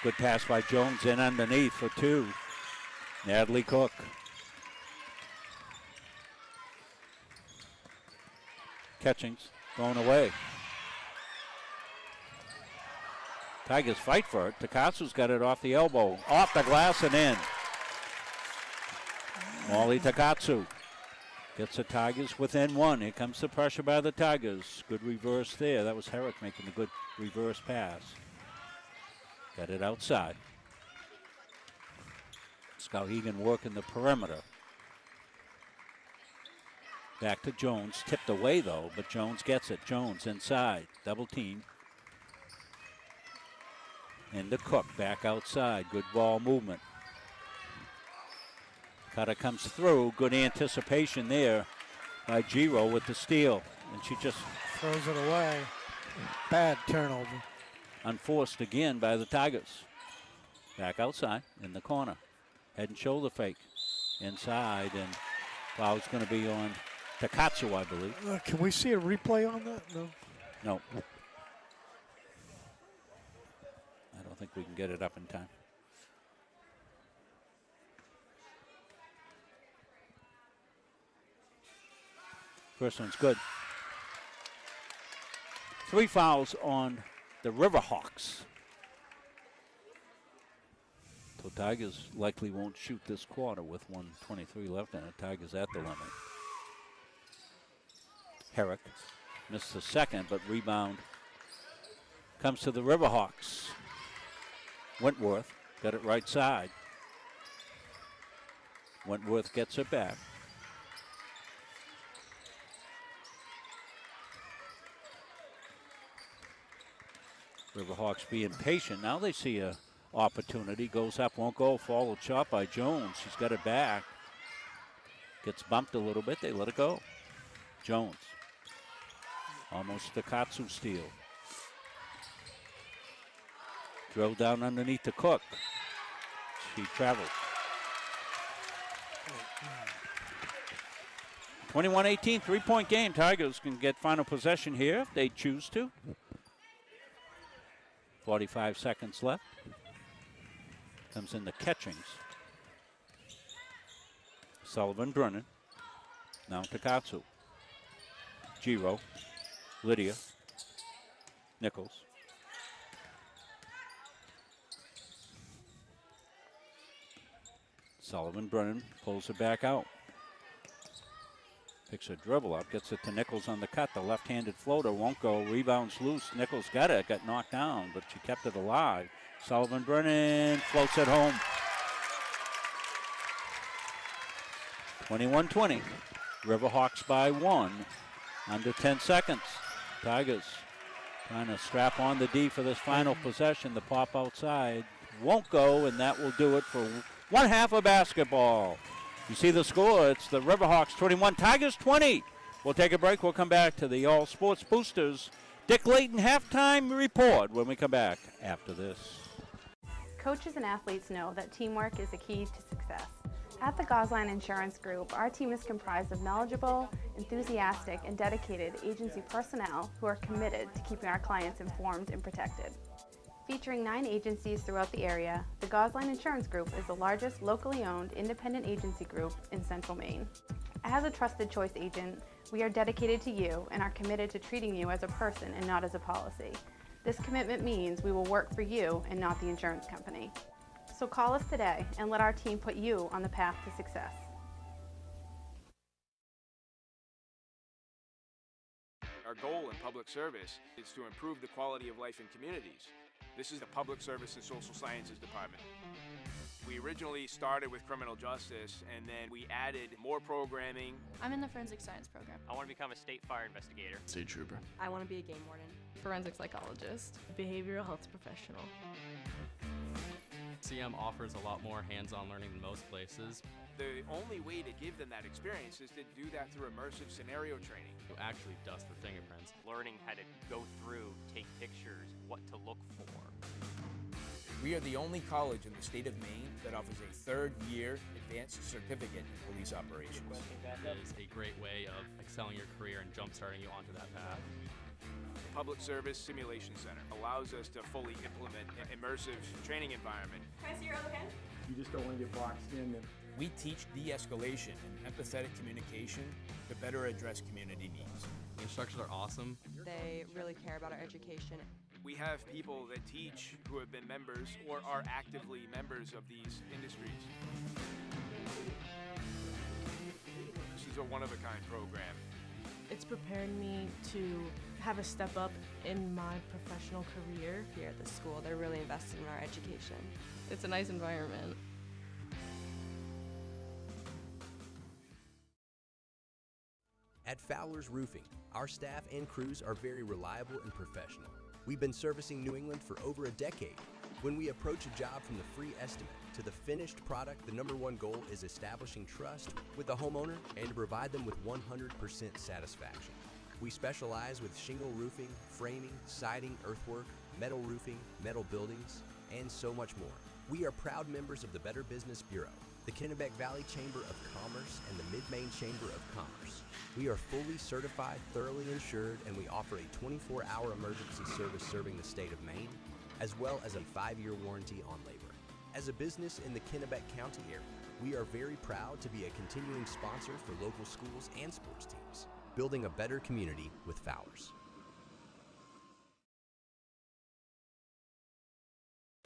Good pass by Jones in underneath for 2. Natalie Cook. Catchings going away. Tigers fight for it. Takatsu's got it off the elbow. Off the glass and in. Molly Takatsu. Gets the Tigers within one. Here comes the pressure by the Tigers. Good reverse there. That was Herrick making a good reverse pass. Got it outside. Skowhegan working the perimeter. Back to Jones. Tipped away, though, but Jones gets it. Jones inside. Double team. Into Cook. Back outside. Good ball movement. Cutter comes through. Good anticipation there by Giro with the steal. And she just throws it away. Bad turnover. Unforced again by the Tigers. Back outside in the corner. Head and shoulder fake. Inside, and foul's going to be on Takatsu, I believe. Can we see a replay on that? No. No. I don't think we can get it up in time. First one's good. 3 fouls on the Riverhawks. So Tigers likely won't shoot this quarter with 1:23 left and it. Tigers at the limit. Herrick missed the second, but rebound comes to the Riverhawks. Wentworth got it right side. Wentworth gets it back. Riverhawks being patient. Now they see a opportunity. Goes up, won't go. Followed shot by Jones. She's got it back. Gets bumped a little bit. They let it go. Jones. Almost the Katsu steal. Drilled down underneath the Cook. She travels. 21-18, 3-point game. Tigers can get final possession here if they choose to. 45 seconds left. Comes in the Catchings. Sullivan, Brennan. Now Takatsu. Giro. Lydia. Nichols. Sullivan, Brennan pulls it back out. Picks a dribble up, gets it to Nichols on the cut. The left-handed floater won't go. Rebounds loose. Nichols got it. Got knocked down, but she kept it alive. Sullivan Brennan floats it home. 21-20. Riverhawks by 1. Under 10 seconds. Tigers trying to strap on the D for this final possession. The pop outside won't go, and that will do it for one half of basketball. You see the score. It's the Riverhawks 21, Tigers 20. We'll take a break. We'll come back to the All Sports Boosters Dick Layton halftime report when we come back after this. Coaches and athletes know that teamwork is a key to success. At the Gosline Insurance Group, our team is comprised of knowledgeable, enthusiastic, and dedicated agency personnel who are committed to keeping our clients informed and protected. Featuring 9 agencies throughout the area, the Gosline Insurance Group is the largest locally owned independent agency group in Central Maine. As a trusted choice agent, we are dedicated to you and are committed to treating you as a person and not as a policy. This commitment means we will work for you and not the insurance company. So call us today and let our team put you on the path to success. Our goal in public service is to improve the quality of life in communities. This is the Public Service and Social Sciences Department. We originally started with criminal justice, and then we added more programming. I'm in the forensic science program. I want to become a state fire investigator. State trooper. I want to be a game warden. Forensic psychologist. Behavioral health professional. CM offers a lot more hands-on learning than most places. The only way to give them that experience is to do that through immersive scenario training. You actually dust their fingerprints. Learning how to go through, take pictures, what to look for. We are the only college in the state of Maine that offers a third-year advanced certificate in police operations. It is a great way of excelling your career and jump-starting you onto that path. The Public Service Simulation Center allows us to fully implement an immersive training environment. Can I see your other hand? You just don't want to get boxed in. We teach de-escalation and empathetic communication to better address community needs. The instructors are awesome. They really care about our education. We have people that teach who have been members or are actively members of these industries. This is is a one-of-a-kind program. It's prepared me to have a step up in my professional career. Here at the school, they're really invested in our education. It's a nice environment. At Fowler's Roofing, our staff and crews are very reliable and professional. We've been servicing New England for over a decade. When we approach a job from the free estimate to the finished product, the #1 goal is establishing trust with the homeowner and to provide them with 100% satisfaction. We specialize with shingle roofing, framing, siding, earthwork, metal roofing, metal buildings, and so much more. We are proud members of the Better Business Bureau, the Kennebec Valley Chamber of Commerce, and the Mid-Maine Chamber of Commerce. We are fully certified, thoroughly insured, and we offer a 24-hour emergency service serving the state of Maine, as well as a 5-year warranty on labor. As a business in the Kennebec County area, we are very proud to be a continuing sponsor for local schools and sports teams, building a better community with Fowler's.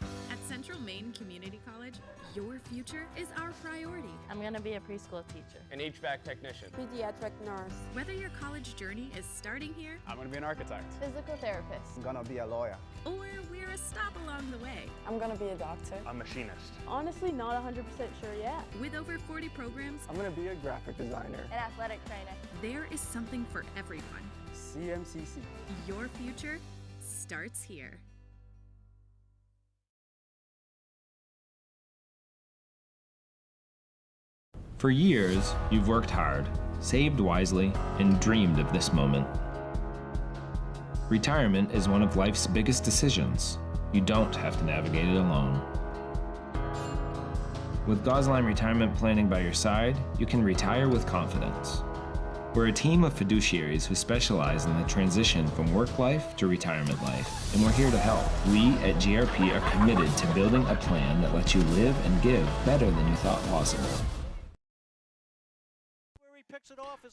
At Central Maine Community College, your future is our priority. I'm going to be a preschool teacher. An HVAC technician. Pediatric nurse. Whether your college journey is starting here, I'm going to be an architect. Physical therapist. I'm going to be a lawyer. Or we're a stop along the way. I'm going to be a doctor. A machinist. Honestly, not 100% sure yet. With over 40 programs, I'm going to be a graphic designer. An athletic trainer. There is something for everyone. CMCC. Your future starts here. For years, you've worked hard, saved wisely, and dreamed of this moment. Retirement is one of life's biggest decisions. You don't have to navigate it alone. With Gosline Retirement Planning by your side, you can retire with confidence. We're a team of fiduciaries who specialize in the transition from work life to retirement life, and we're here to help. We at GRP are committed to building a plan that lets you live and give better than you thought possible.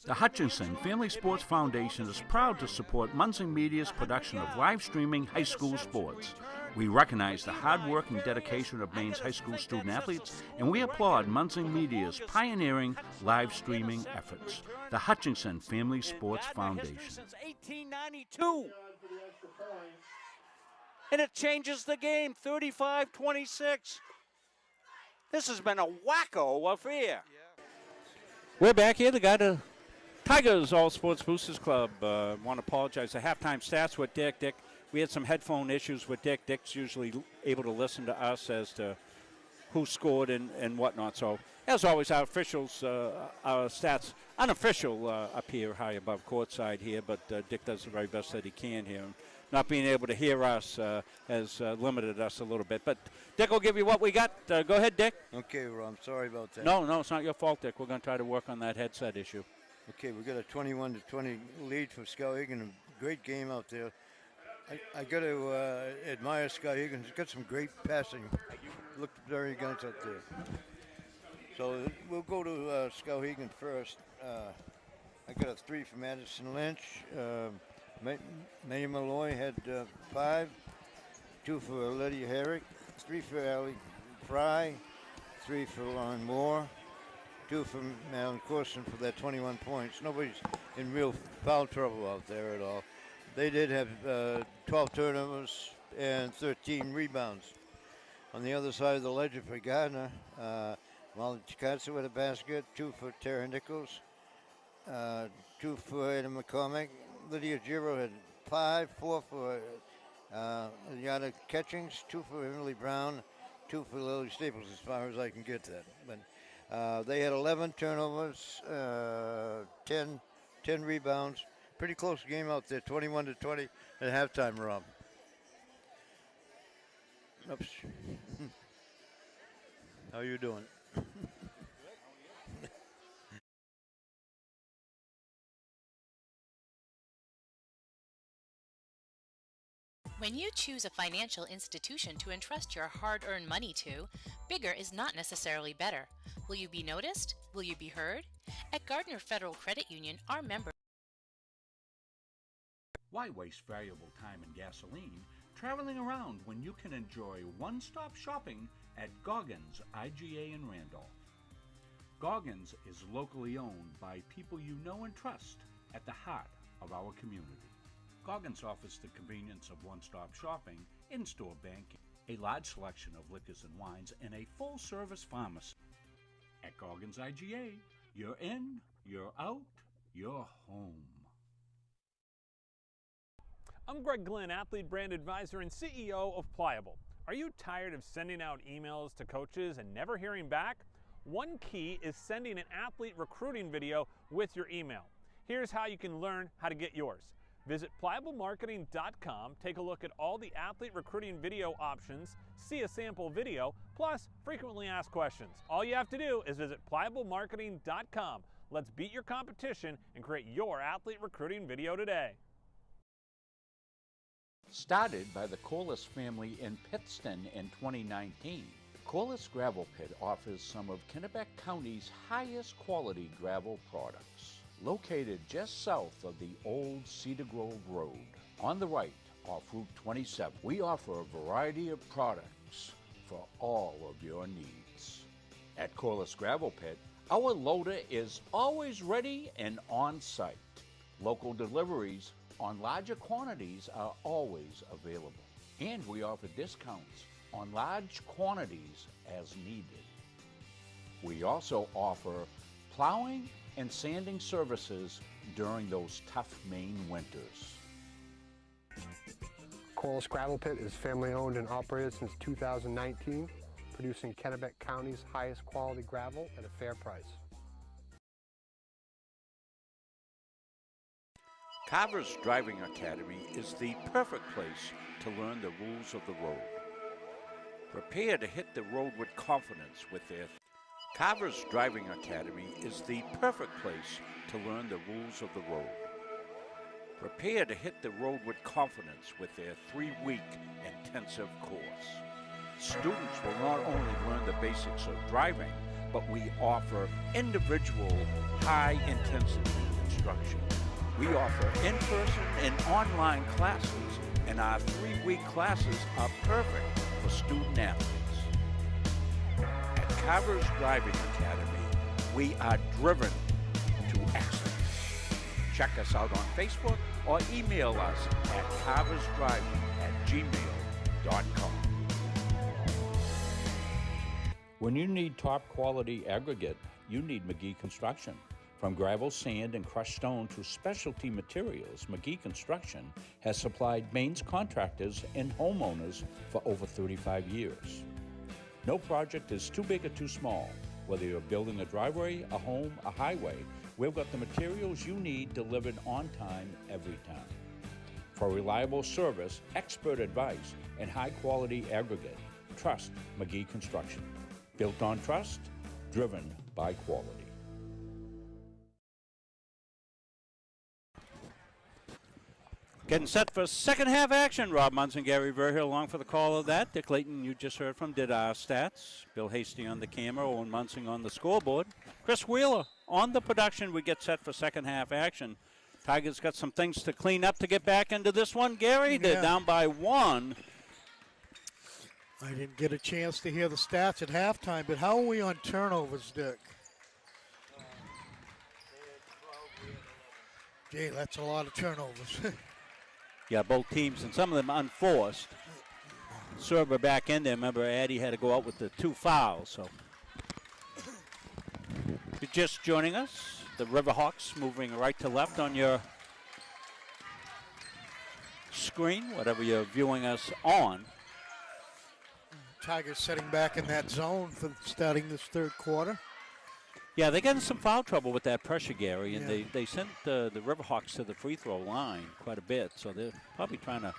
The Hutchinson Family Sports Foundation is proud to support Munson Media's production of live streaming high school sports. We recognize the hard work and dedication of Maine's high school student athletes, and we applaud Munson Media's pioneering live streaming efforts. The Hutchinson Family Sports Foundation. Since 1892. And it changes the game, 35-26. This has been a wacko affair. We're back here. The guy to Tigers All Sports Boosters Club. Want to apologize. The halftime stats with Dick. Dick, we had some headphone issues with Dick. Dick's usually able to listen to us as to who scored and whatnot. So, as always, our officials, our stats, unofficial up here high above courtside here, but Dick does the very best that he can here. Not being able to hear us has limited us a little bit. But Dick will give you what we got. Go ahead, Dick. Okay, Rob, sorry about that. No, it's not your fault, Dick. We're going to try to work on that headset issue. Okay, we got a 21-20 lead for Skowhegan. A great game out there. I got to admire Skowhegan. He's got some great passing. Looked very good out there. So we'll go to Skowhegan first. I got a 3 for Madison Lynch. May Malloy had 5, 2 for Lydia Herrick, 3 for Allie Fry, 3 for Lauren Moore, 2 for Madeline Corson for that 21 points. Nobody's in real foul trouble out there at all. They did have 12 turnovers and 13 rebounds. On the other side of the ledger for Gardiner, Molly Chikatsu with a basket, 2 for Tara Nichols, 2 for Ada McCormick. Lydia Giro had 5, 4 for Yada Catchings, 2 for Emily Brown, 2 for Lily Staples, as far as I can get that. But they had 11 turnovers, 10 rebounds. Pretty close game out there, 21-20 at halftime, Rob. Oops. How you doing? When you choose a financial institution to entrust your hard-earned money to, bigger is not necessarily better. Will you be noticed? Will you be heard? At Gardiner Federal Credit Union, our members... Why waste valuable time and gasoline traveling around when you can enjoy one-stop shopping at Goggins IGA in Randolph? Goggins is locally owned by people you know and trust at the heart of our community. Goggins offers the convenience of one-stop shopping, in-store banking, a large selection of liquors and wines, and a full-service pharmacy. At Goggins IGA, you're in, you're out, you're home. I'm Greg Glenn, Athlete Brand Advisor and CEO of Pliable. Are you tired of sending out emails to coaches and never hearing back? One key is sending an athlete recruiting video with your email. Here's how you can learn how to get yours. Visit pliablemarketing.com, take a look at all the athlete recruiting video options, see a sample video, plus frequently asked questions. All you have to do is visit pliablemarketing.com. Let's beat your competition and create your athlete recruiting video today. Started by the Corliss family in Pittston in 2019, Corliss Gravel Pit offers some of Kennebec County's highest quality gravel products. Located just south of the old Cedar Grove Road, on the right off Route 27, we offer a variety of products for all of your needs. At Corliss Gravel Pit, our loader is always ready and on site. Local deliveries on larger quantities are always available, and we offer discounts on large quantities as needed. We also offer plowing and sanding services during those tough Maine winters. Corliss Gravel Pit is family owned and operated since 2019, producing Kennebec County's highest quality gravel at a fair price. Carver's Driving Academy is the perfect place to learn the rules of the road. Prepare to hit the road with confidence with their Carver's Driving Academy is the perfect place to learn the rules of the road. Prepare to hit the road with confidence with their 3-week intensive course. Students will not only learn the basics of driving, but we offer individual, high-intensity instruction. We offer in-person and online classes, and our 3-week classes are perfect for student athletes. At Carver's Driving Academy, we are driven to excellence. Check us out on Facebook or email us at carversdriving@gmail.com. When you need top quality aggregate, you need McGee Construction. From gravel, sand, and crushed stone to specialty materials, McGee Construction has supplied Maine's contractors and homeowners for over 35 years. No project is too big or too small. Whether you're building a driveway, a home, a highway, we've got the materials you need delivered on time every time. For reliable service, expert advice, and high-quality aggregate, trust McGee Construction. Built on trust, driven by quality. Getting set for second half action. Rob Munson and Gary Verhill along for the call of that. Dick Layton, you just heard from, did our stats. Bill Hasty on the camera, Owen Munson on the scoreboard. Chris Wheeler on the production. We get set for second half action. Tigers got some things to clean up to get back into this one. Gary, they're down by 1. I didn't get a chance to hear the stats at halftime, but how are we on turnovers, Dick? Gee, that's a lot of turnovers. Yeah, both teams, and some of them unforced. Server back in there. Remember, Addy had to go out with the 2 fouls. So, if you're just joining us, the Riverhawks moving right to left on your screen, whatever you're viewing us on. Tigers setting back in that zone for starting this third quarter. Yeah, they're getting some foul trouble with that pressure, Gary, and they sent the Riverhawks to the free throw line quite a bit, so they're probably trying to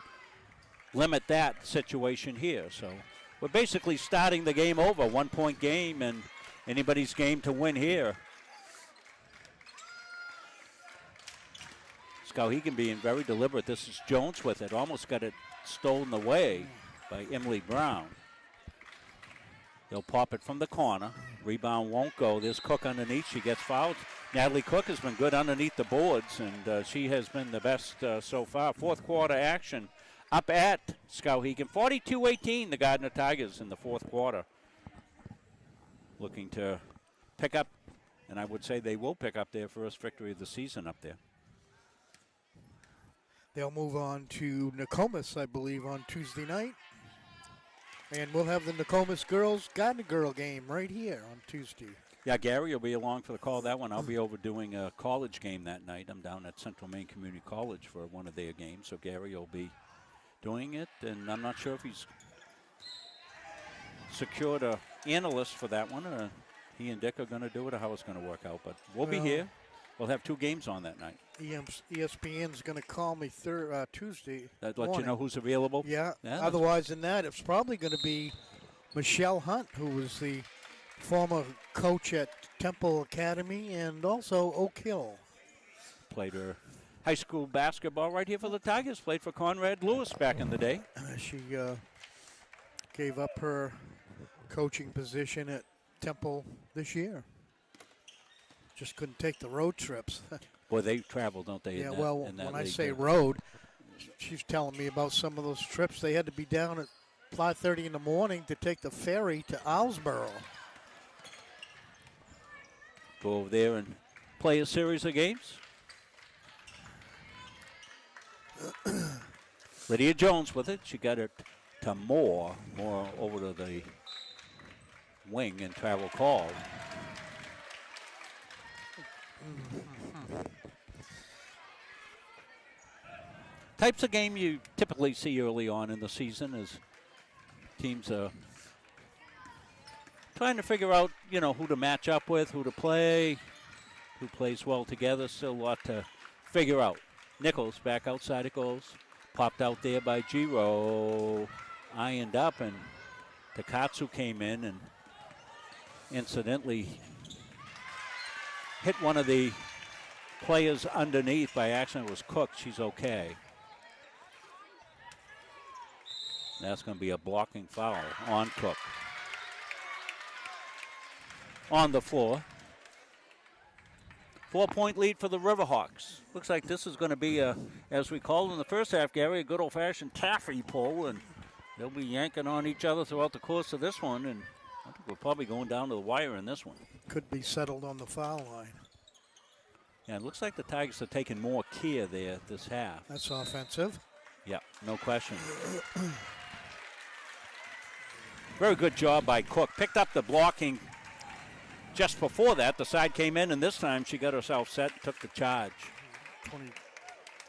limit that situation here. So we're basically starting the game over, 1-point game, and anybody's game to win here. Skowhegan being very deliberate. This is Jones with it, almost got it stolen away by Emily Brown. They'll pop it from the corner. Rebound won't go. There's Cook underneath. She gets fouled. Natalie Cook has been good underneath the boards, and she has been the best so far. Fourth quarter action up at Skowhegan. 42-18, the Gardiner Tigers in the fourth quarter. Looking to pick up And I would say they will pick up their first victory of the season up there. They'll move on to Nokomis, I believe, on Tuesday night. And we'll have the Nokomis girls Gardiner girl game right here on Tuesday. Yeah, Gary will be along for the call of that one. I'll be over doing a college game that night. I'm down at Central Maine Community College for one of their games, so Gary will be doing it. And I'm not sure if he's secured an analyst for that one, or he and Dick are going to do it, or how it's going to work out. But we'll be here. We'll have 2 games on that night. ESPN's going to call me Tuesday. That let you know who's available? Yeah. Yeah, Otherwise than that, it's probably going to be Michelle Hunt, who was the former coach at Temple Academy and also Oak Hill. Played her high school basketball right here for the Tigers. Played for Conrad Lewis back in the day. She gave up her coaching position at Temple this year. Just couldn't take the road trips. Boy, they travel, don't they? Yeah, when I league say there. road, she's telling me about some of those trips. They had to be down at 5:30 in the morning to take the ferry to Owlsboro. Go over there and play a series of games. Lydia Jones with it. She got it to Moore over to the wing and travel call. Types of game you typically see early on in the season as teams are trying to figure out, who to match up with, who to play, who plays well together. Still a lot to figure out. Nichols back outside it goes. Popped out there by Giro. Ironed up, and Takatsu came in and incidentally hit one of the players underneath by accident. It was Cook. She's okay. That's going to be a blocking foul on Cook. On the floor. 4-point lead for the Riverhawks. Looks like this is going to be, as we called in the first half, Gary, a good old-fashioned taffy pull, and they'll be yanking on each other throughout the course of this one, and I think we're probably going down to the wire in this one. Could be settled on the foul line. Yeah, it looks like the Tigers are taking more care there this half. That's offensive. Yeah, no question. Very good job by Cook. Picked up the blocking just before that. The side came in, and this time she got herself set, took the charge. 20.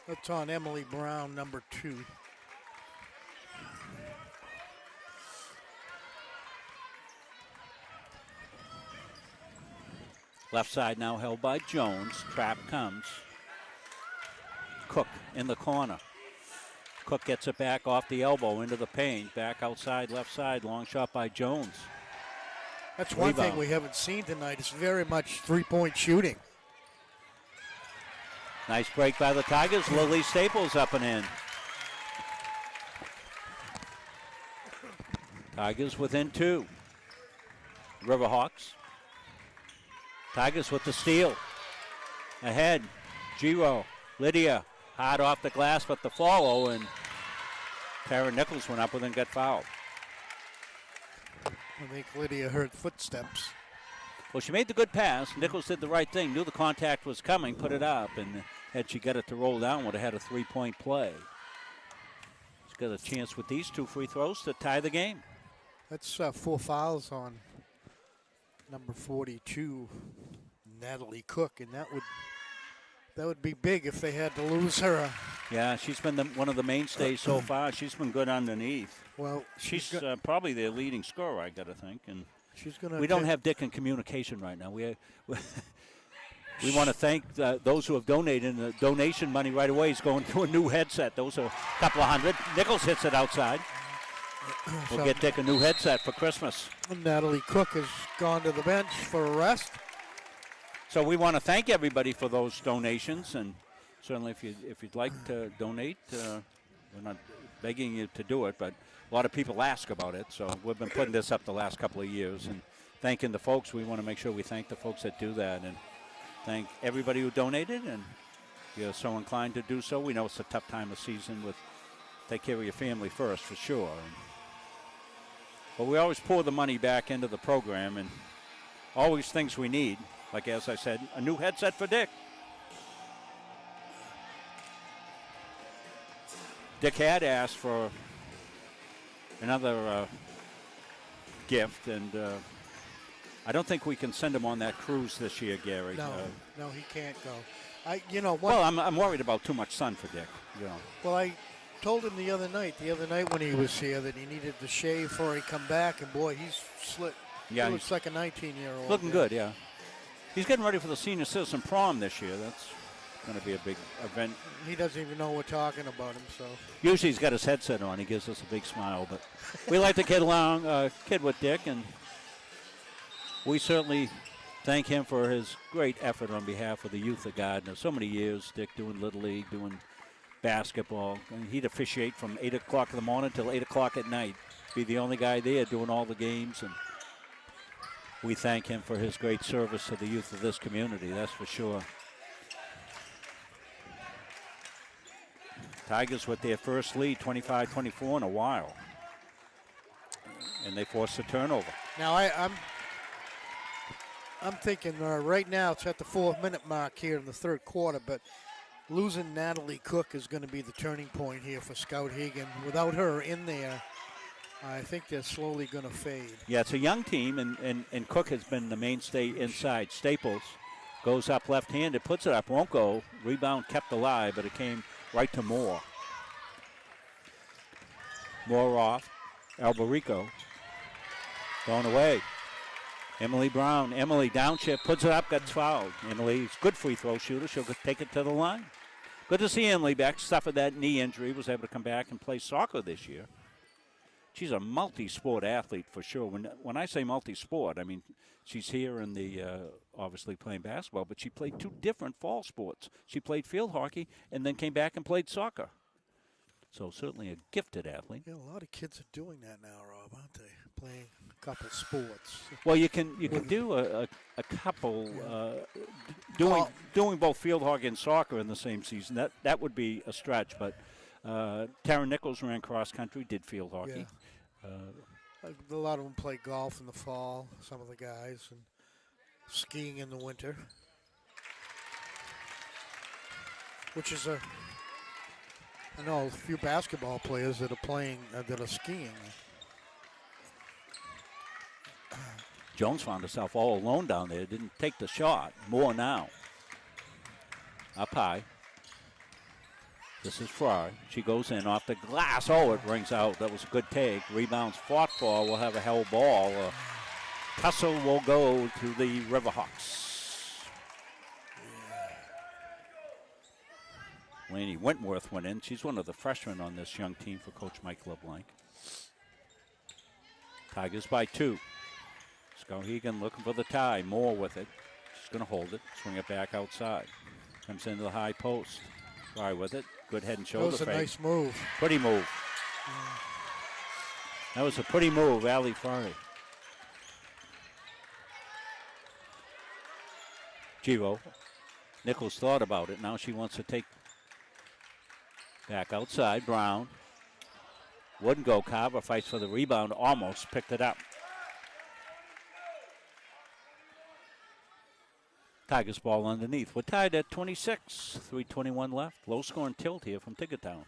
That's on Emily Brown, number 2. Left side now held by Jones. Trap comes. Cook in the corner. Cook gets it back off the elbow into the paint. Back outside, left side. Long shot by Jones. That's one thing we haven't seen tonight. It's very much three-point shooting. Nice break by the Tigers. Lily Staples up and in. Tigers within 2. Riverhawks. Tigers with the steal. Ahead. Giro. Lydia. Hard off the glass, but the follow, and Tara Nichols went up with and got fouled. I think Lydia heard footsteps. Well, she made the good pass. Nichols did the right thing, knew the contact was coming, put it up, and had she got it to roll down, would have had a 3-point play. She's got a chance with these 2 free throws to tie the game. That's 4 fouls on number 42, Natalie Cook, and that would be big if they had to lose her. Yeah, she's been one of the mainstays so far. She's been good underneath. Well, she's probably their leading scorer, I got to think. And she's gonna. We don't have Dick in communication right now. We want to thank those who have donated. And the donation money right away is going to a new headset. Those are a couple of hundred. Nichols hits it outside. We'll get Dick a new headset for Christmas. Natalie Cook has gone to the bench for a rest. So we want to thank everybody for those donations, and certainly if you'd like to donate, we're not begging you to do it, but a lot of people ask about it. So we've been putting this up the last couple of years and thanking the folks. We want to make sure we thank the folks that do that and thank everybody who donated. And if you're so inclined to do so, we know it's a tough time of season. Take care of your family first, for sure. But we always pour the money back into the program and always things we need. Like as I said, a new headset for Dick. Dick had asked for another gift, and I don't think we can send him on that cruise this year, Gary. No, he can't go. Well, I'm worried about too much sun for Dick. You know. Well, I told him the other night when he was here, that he needed to shave before he come back, and boy, he's slick. Yeah, he looks like a 19-year-old. Looking good, yeah. He's getting ready for the senior citizen prom this year. That's going to be a big event. He doesn't even know we're talking about him, so. Usually he's got his headset on. He gives us a big smile, but we like to kid with Dick, and we certainly thank him for his great effort on behalf of the youth of Gardiner. So many years, Dick, doing Little League, doing basketball. And he'd officiate from 8 o'clock in the morning till 8 o'clock at night. Be the only guy there doing all the games, and we thank him for his great service to the youth of this community, that's for sure. Tigers with their first lead, 25-24 in a while. And they forced a turnover. Now, I'm thinking right now it's at the 4-minute mark here in the third quarter, but losing Natalie Cook is going to be the turning point here for Skowhegan. Without her in there, I think they're slowly going to fade. Yeah, it's a young team, and Cook has been the mainstay inside. Staples goes up left-handed, puts it up, won't go. Rebound kept alive, but it came right to Moore. Moore off. Alberico going away. Emily Brown. Emily downship, puts it up, gets fouled. Emily's good free throw shooter. She'll take it to the line. Good to see Emily back. Suffered that knee injury. Was able to come back and play soccer this year. She's a multi-sport athlete for sure. When I say multi-sport, I mean she's here in the obviously playing basketball, but she played 2 different fall sports. She played field hockey and then came back and played soccer. So certainly a gifted athlete. Yeah, a lot of kids are doing that now, Rob, aren't they? Playing a couple sports. Well, you can do a couple doing both field hockey and soccer in the same season. That would be a stretch, but Tara Nichols ran cross country, did field hockey. Yeah. A lot of them play golf in the fall, some of the guys, and skiing in the winter. Which is I know a few basketball players that are playing, that are skiing. Jones found herself all alone down there, didn't take the shot. More now. Up high. This is Fry. She goes in off the glass. Oh, it rings out. That was a good take. Rebounds fought for. We'll have a held ball. Tussle will go to the Riverhawks. Laney Wentworth went in. She's one of the freshmen on this young team for Coach Mike LeBlanc. Tigers by 2. Skowhegan looking for the tie. Moore with it. She's going to hold it. Swing it back outside. Comes into the high post. Fry with it. Good head and shoulder fake. That was a nice move. Pretty move. That was a pretty move, Ali Fry. Giro. Nichols thought about it. Now she wants to take back outside. Brown. Wouldn't go. Carver fights for the rebound. Almost picked it up. Tigers ball underneath. We're tied at 26. 3:21 left. Low scoring tilt here from Tickertown.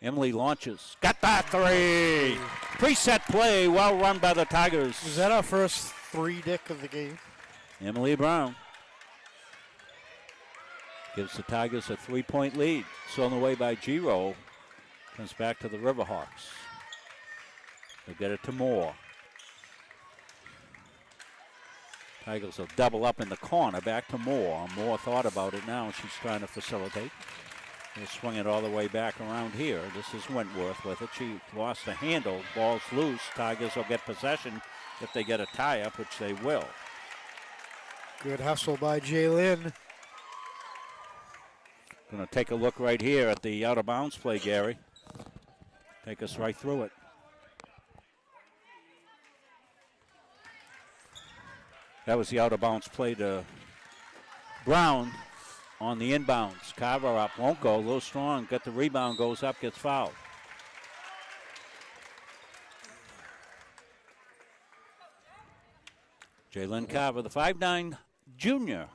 Emily launches. Got that 3. Preset play. Well run by the Tigers. Is that our first 3, Dick, of the game? Emily Brown gives the Tigers a 3-point lead. Stolen away by Giro. Comes back to the Riverhawks. They'll get it to Moore. Tigers will double up in the corner. Back to Moore. Moore thought about it now. She's trying to facilitate. They'll swing it all the way back around here. This is Wentworth with it. She lost the handle. Ball's loose. Tigers will get possession if they get a tie-up, which they will. Good hustle by Jaylin. Going to take a look right here at the out-of-bounds play, Gary. Take us right through it. That was the out-of-bounds play to Brown on the inbounds. Carver up, won't go, a little strong. Got the rebound, goes up, gets fouled. Jalen Carver, the 5'9" junior.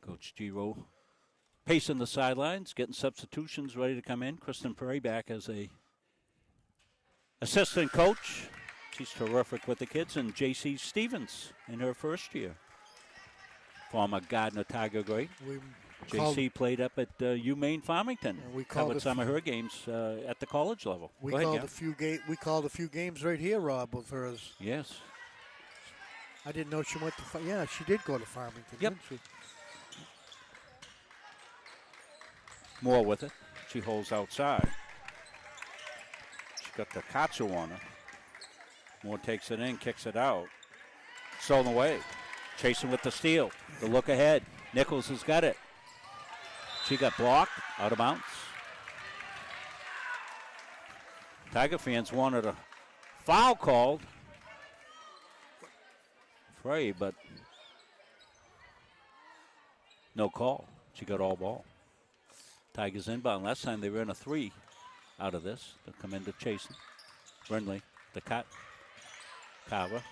Coach Giro pacing the sidelines, getting substitutions ready to come in. Kristen Perry back as a assistant coach. She's terrific with the kids. And J.C. Stevens in her first year. Former Gardiner Tiger great. J.C. played up at UMaine Farmington. We covered some of her games at the college level. We Go ahead, called Gail. we called a few games right here, Rob, with hers. Yes. I didn't know she went to. Yeah, she did go to Farmington. Yep. Didn't she? Moore with it. She holds outside. She got the Katsu on her. Moore takes it in, kicks it out. Stolen away. Chasing with the steal. The look ahead. Nichols has got it. She got blocked. Out of bounds. Tiger fans wanted a foul called. Frey, but no call. She got all ball. Tigers inbound. Last time they ran a 3 out of this. They'll come into chasing. Brindley, the cut. Carver.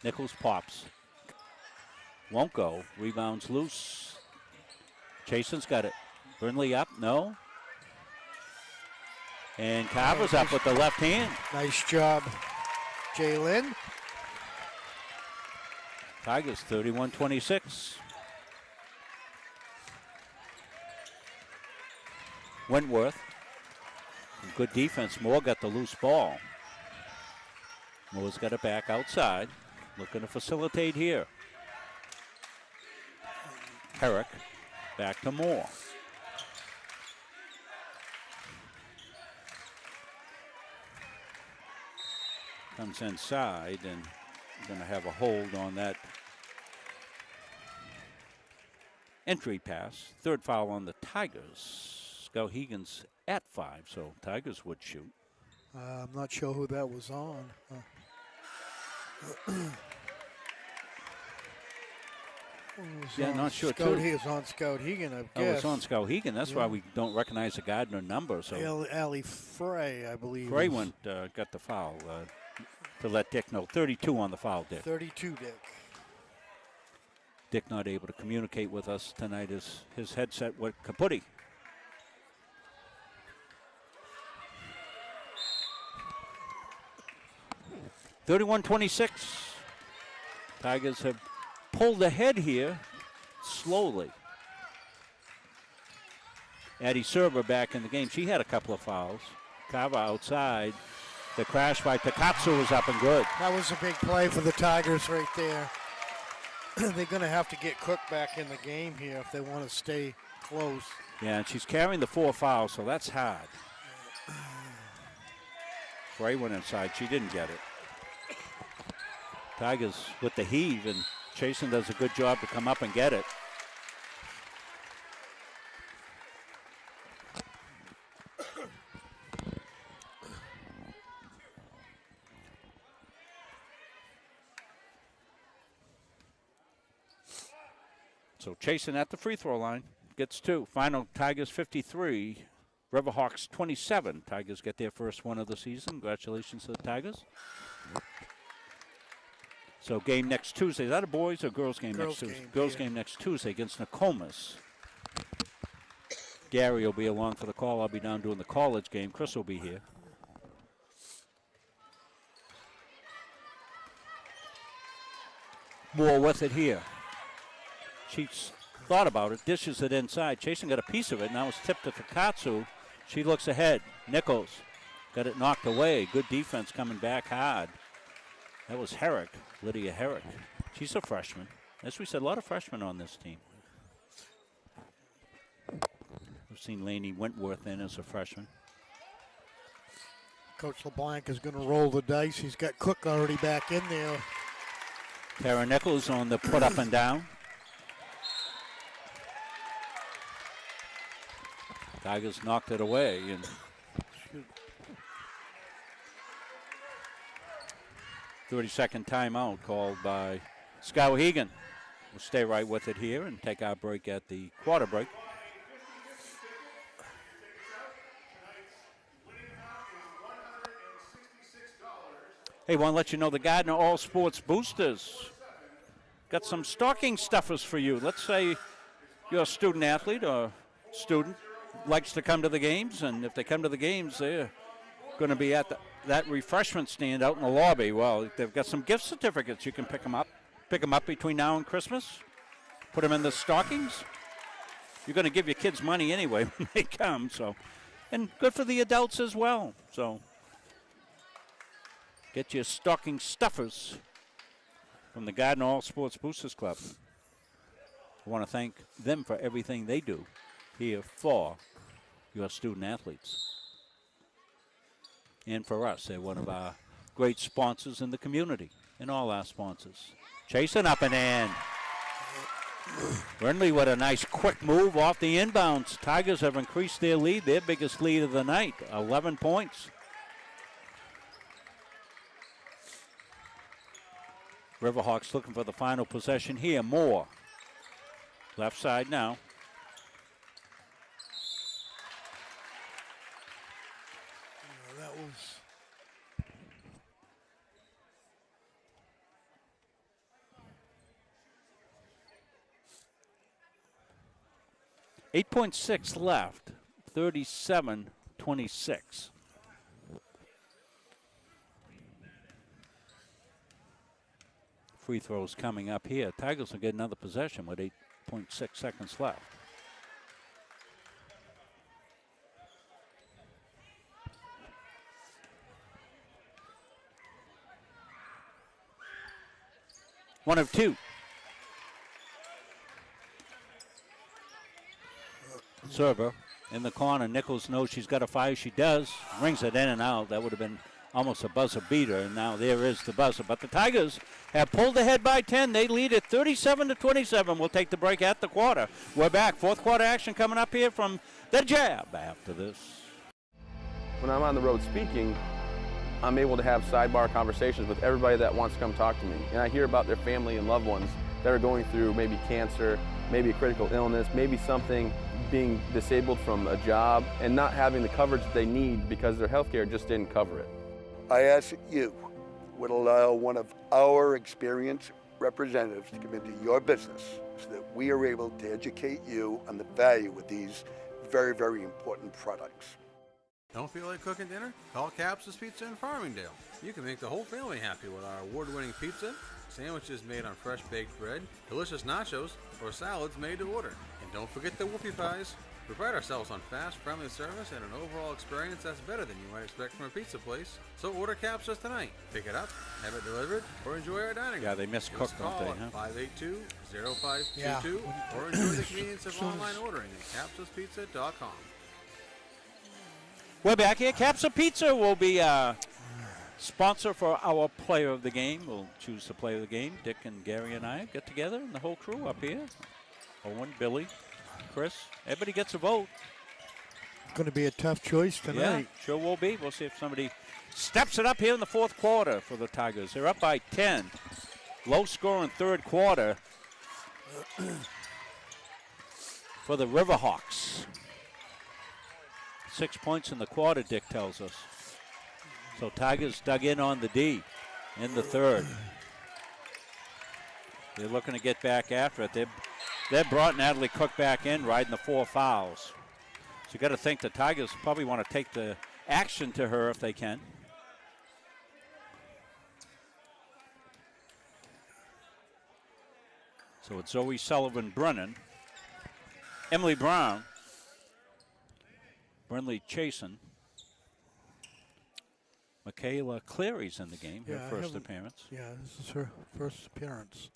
Nichols pops. Won't go. Rebounds loose. Chasen's got it. Brindley up. No. And Carver's up with the left hand. Nice job, Jalen. Tigers 31-26. Wentworth. Good defense. Moore got the loose ball. Moore's got it back outside. Looking to facilitate here. Herrick back to Moore. Comes inside and going to have a hold on that entry pass. Third foul on the Tigers. Skowhegan's at 5, so Tigers would shoot. I'm not sure who that was on. Yeah, not sure He was on Skowhegan, I guess. Oh, it's on Skowhegan. That's why we don't recognize the Gardiner number. So Allie Frey, I believe. Frey got the foul to let Dick know. 32 on the foul, Dick. 32, Dick. Dick not able to communicate with us tonight as his headset with Caputi. (31-26). Tigers have pulled ahead here slowly. Addie Serber back in the game. She had a couple of fouls. Carver outside. The crash by Takatsu was up and good. That was a big play for the Tigers right there. They're going to have to get Cook back in the game here if they want to stay close. Yeah, and she's carrying the 4 fouls, so that's hard. Frey went inside. She didn't get it. Tigers with the heave, and Chasen does a good job to come up and get it. So Chasen at the free throw line gets 2. Final Tigers 53, Riverhawks 27. Tigers get their first one of the season. Congratulations to the Tigers. So game next Tuesday. Is that a boys or girls game next Tuesday? Girls game next Tuesday against Nokomis. Gary will be along for the call. I'll be down doing the college game. Chris will be here. Moore with it here. She's thought about it, dishes it inside. Chasen got a piece of it. Now it's tipped to Takatsu. She looks ahead. Nichols got it knocked away. Good defense coming back hard. That was Herrick, Lydia Herrick. She's a freshman. As we said, a lot of freshmen on this team. We've seen Laney Wentworth in as a freshman. Coach LeBlanc is going to roll the dice. He's got Cook already back in there. Tara Nichols on the put up and down. Tigers knocked it away. And 30-second timeout called by Skowhegan. We'll stay right with it here and take our break at the quarter break. Hey, want to let you know the Gardiner All Sports Boosters got some stocking stuffers for you. Let's say you're a student athlete or student likes to come to the games, and if they come to the games, they're going to be at that refreshment stand out in the lobby. Well, they've got some gift certificates. You can pick them up between now and Christmas. Put them in the stockings. You're going to give your kids money anyway when they come, so, and good for the adults as well. So get your stocking stuffers from the Gardiner All Sports Boosters Club. I want to thank them for everything they do here for your student athletes. And for us, they're one of our great sponsors in the community, and all our sponsors. Chasing up and in. Burnley with a nice quick move off the inbounds. Tigers have increased their lead, their biggest lead of the night, 11 points. Riverhawks looking for the final possession here. Moore. Left side now. That was 8.6 left, 37-26. Free throws coming up here. Tigers will get another possession with 8.6 seconds left. One of two. Server in the corner. Nichols knows she's got to fire. She does. Rings it in and out. That would have been almost a buzzer beater, and now there is the buzzer. But the Tigers have pulled ahead by 10. They lead it 37-27. We'll take the break at the quarter. We're back. Fourth quarter action coming up here from the Jab after this. When I'm on the road speaking, I'm able to have sidebar conversations with everybody that wants to come talk to me. And I hear about their family and loved ones that are going through maybe cancer, maybe a critical illness, maybe something, being disabled from a job and not having the coverage that they need because their health care just didn't cover it. I ask that you would allow one of our experienced representatives to come into your business so that we are able to educate you on the value of these very, very important products. Don't feel like cooking dinner? Call Capsa's Pizza in Farmingdale. You can make the whole family happy with our award-winning pizza, sandwiches made on fresh baked bread, delicious nachos, or salads made to order. And don't forget the whoopie pies. We pride ourselves on fast, friendly service and an overall experience that's better than you might expect from a pizza place. So order Capsa's tonight. Pick it up, have it delivered, or enjoy our dining room. Yeah, they miscook, don't they, huh? 582-0522, Yeah. or enjoy the convenience of online ordering at capsaspizza.com. We're back here. Capsa Pizza will be sponsor for our player of the game. We'll choose the player of the game. Dick and Gary and I get together, and the whole crew up here. Owen, Billy, Chris. Everybody gets a vote. going to be a tough choice tonight. Yeah, sure will be. We'll see if somebody steps it up here in the fourth quarter for the Tigers. They're up by 10. Low scoring third quarter for the Riverhawks. 6 points in the quarter, Dick tells us. So Tigers dug in on the D in the third. They're looking to get back after it. They've brought Natalie Cook back in, riding the 4 fouls. So you got to think the Tigers probably want to take the action to her if they can. So it's Zoe Sullivan-Brennan, Emily Brown, Brinley Chasen, Michaela Cleary's in the game, her first appearance. Yeah, this is her first appearance.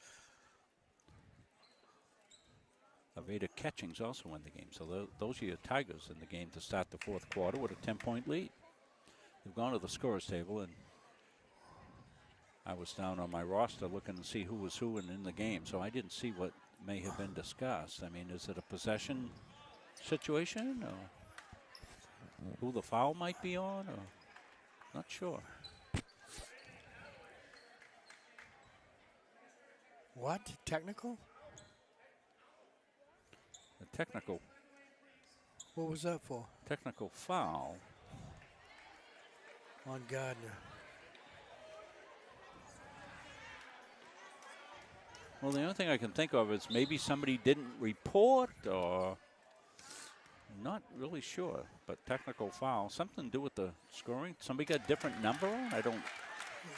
Aveda Catchings also in the game. So those are your Tigers in the game to start the fourth quarter with a 10-point lead. They've gone to the scorer's table, and I was down on my roster looking to see who was who in the game, so I didn't see what may have been discussed. I mean, is it a possession situation, or who the foul might be on, or not sure. What? Technical? A technical. What was that for? Technical foul on Gardiner. Well, the only thing I can think of is maybe somebody didn't report or not really sure, but technical foul. Something to do with the scoring. Somebody got a different number on? I don't.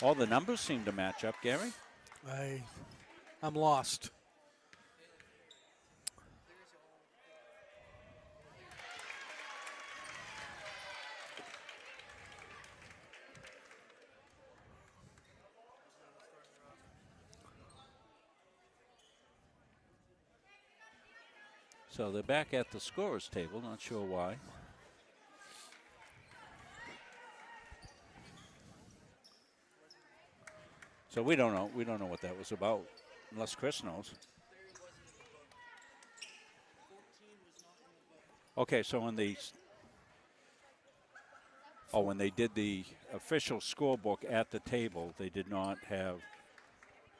All the numbers seem to match up, Gary. I'm lost. So they're back at the scorer's table, not sure why. So we don't know. We don't know what that was about, unless Chris knows. Okay, so when when they did the official scorebook at the table, they did not have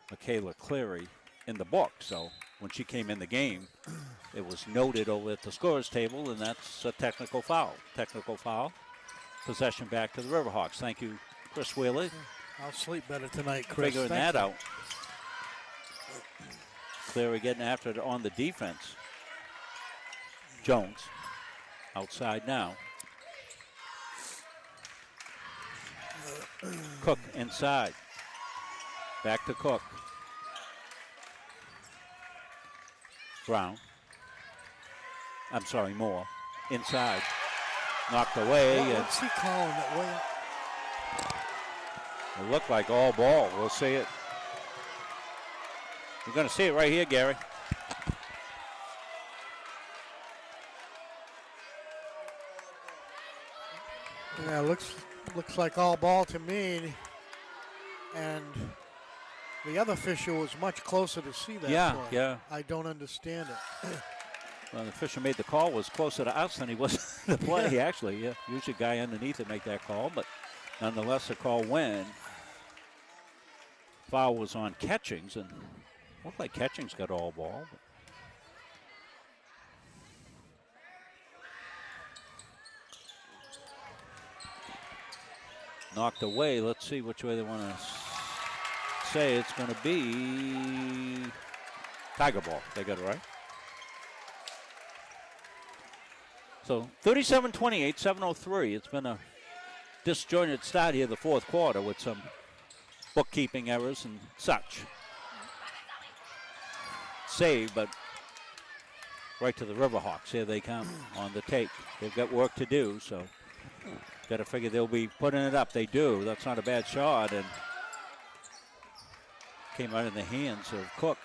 Michaela Cleary in the book. So when she came in the game, it was noted over at the scorer's table, and that's a technical foul. Technical foul. Possession back to the Riverhawks. Thank you, Chris Wheeler. I'll sleep better tonight, Chris. Figuring that out. Cleary getting after it on the defense. Jones outside now. Cook inside. Back to Cook. Brown. I'm sorry, Moore. Inside. Knocked away. What's he calling it? It looked like all ball. We'll see it. We're going to see it right here, Gary. Yeah, looks like all ball to me. And the other official was much closer to see that play. Yeah. I don't understand it. Well, the official made the call, was closer to us than he was to the play, actually. Yeah, usually a guy underneath it make that call, but nonetheless, the call went. Foul was on Catchings, and looked like Catchings got all ball. Knocked away. Let's see which way they want to say. It's going to be Tiger ball. They got it right. So 37-28, 7:03. It's been a disjointed start here, the fourth quarter, with some bookkeeping errors and such. Save, but right to the Riverhawks. Here they come on the take. They've got work to do, so got to figure they'll be putting it up. They do. That's not a bad shot, and came out in the hands of Cook.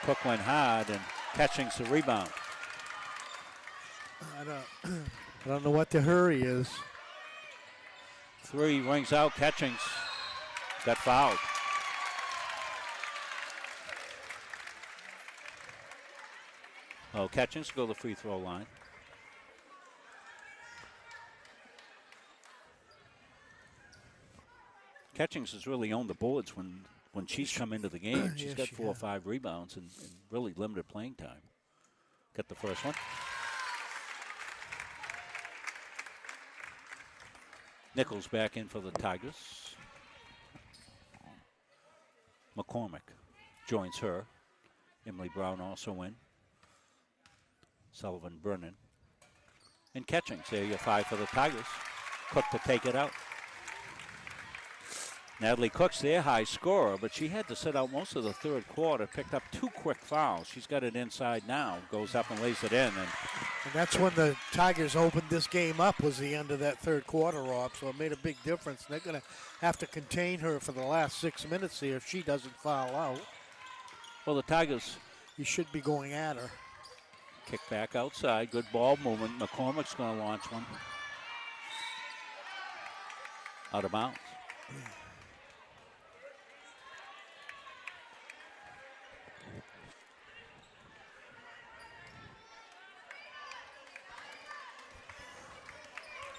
Cook went hard, and Catchings the rebound. I don't know what the hurry is. Three rings out. Catchings got fouled. Oh, Catchings go to the free throw line. Catchings has really owned the boards when she's come into the game. She's got 4 or 5 rebounds and really limited playing time. Got the first one. Nichols back in for the Tigers. McCormick joins her. Emily Brown also in. Sullivan Brennan. And Catchings. There you 5 for the Tigers. Cook to take it out. Natalie Cook's their high scorer, but she had to sit out most of the third quarter, picked up 2 quick fouls. She's got it inside now, goes up and lays it in. And that's when the Tigers opened this game up, was the end of that third quarter, Rob, so it made a big difference. They're going to have to contain her for the last 6 minutes here if she doesn't foul out. Well, the Tigers... You should be going at her. Kick back outside, good ball movement. McCormick's going to launch one. Out of bounds.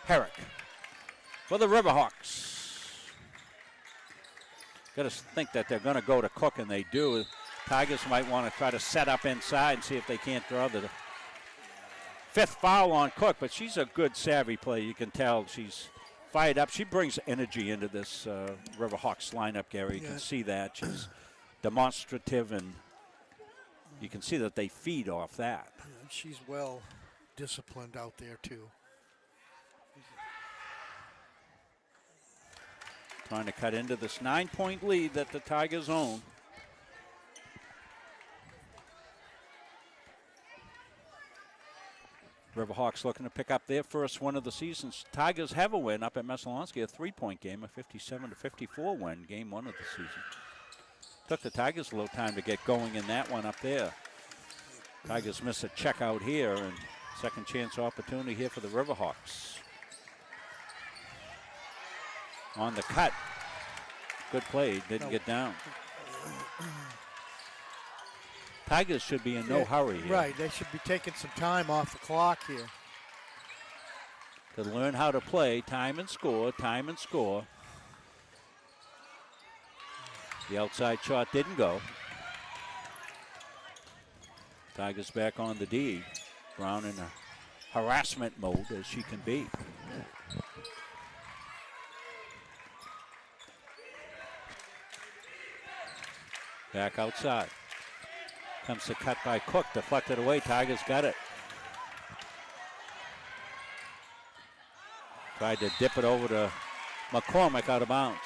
Herrick for the Riverhawks. Got to think that they're going to go to Cook, and they do. Tigers might want to try to set up inside and see if they can't draw the 5th foul on Cook, but she's a good savvy player. You can tell she's fired up. She brings energy into this Riverhawks lineup, Gary. You can see that. She's demonstrative, and you can see that they feed off that. Yeah, she's well disciplined out there, too. Trying to cut into this 9-point lead that the Tigers own. Riverhawks looking to pick up their first win of the season. Tigers have a win up at Messalonski, a 3-point game, a 57-54 win, game 1 of the season. Took the Tigers a little time to get going in that one up there. Tigers miss a check out here, and second chance opportunity here for the Riverhawks. On the cut. Good play, didn't get down. Tigers should be in no hurry here. Right, they should be taking some time off the clock here. To learn how to play, time and score, time and score. The outside shot didn't go. Tigers back on the D. Brown in a harassment mode as she can be. Back outside. Comes the cut by Cook, deflected away. Tigers got it. Tried to dip it over to McCormick, out of bounds.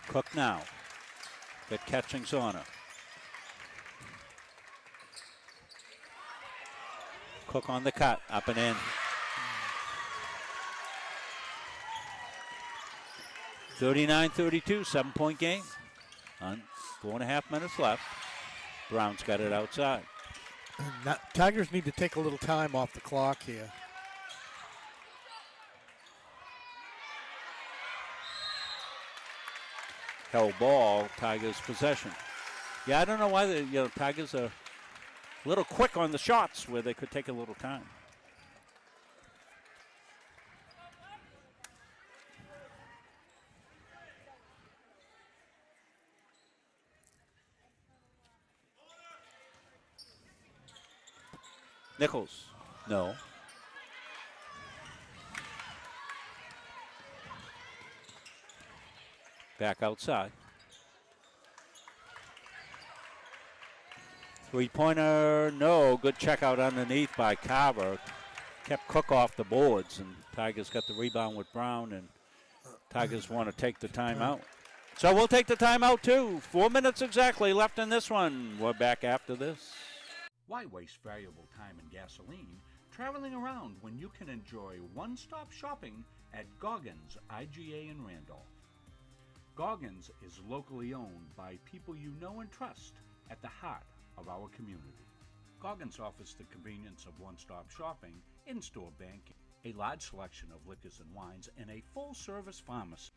Cook now. Good catching's on her. Cook on the cut, up and in. 39-32, 7-point game. 4.5 minutes left. Brown's got it outside. Tigers need to take a little time off the clock here. Held ball, Tigers possession. Yeah, I don't know why the Tigers are a little quick on the shots where they could take a little time. Nichols, no. Back outside. Three-pointer, no. Good check out underneath by Carver. Kept Cook off the boards, and Tigers got the rebound with Brown, and Tigers want to take the timeout. So we'll take the timeout too. 4 minutes exactly left in this one. We're back after this. Why waste valuable time and gasoline traveling around when you can enjoy one-stop shopping at Goggins IGA in Randolph? Goggins is locally owned by people you know and trust at the heart of our community. Goggins offers the convenience of one-stop shopping, in-store banking, a large selection of liquors and wines, and a full-service pharmacy.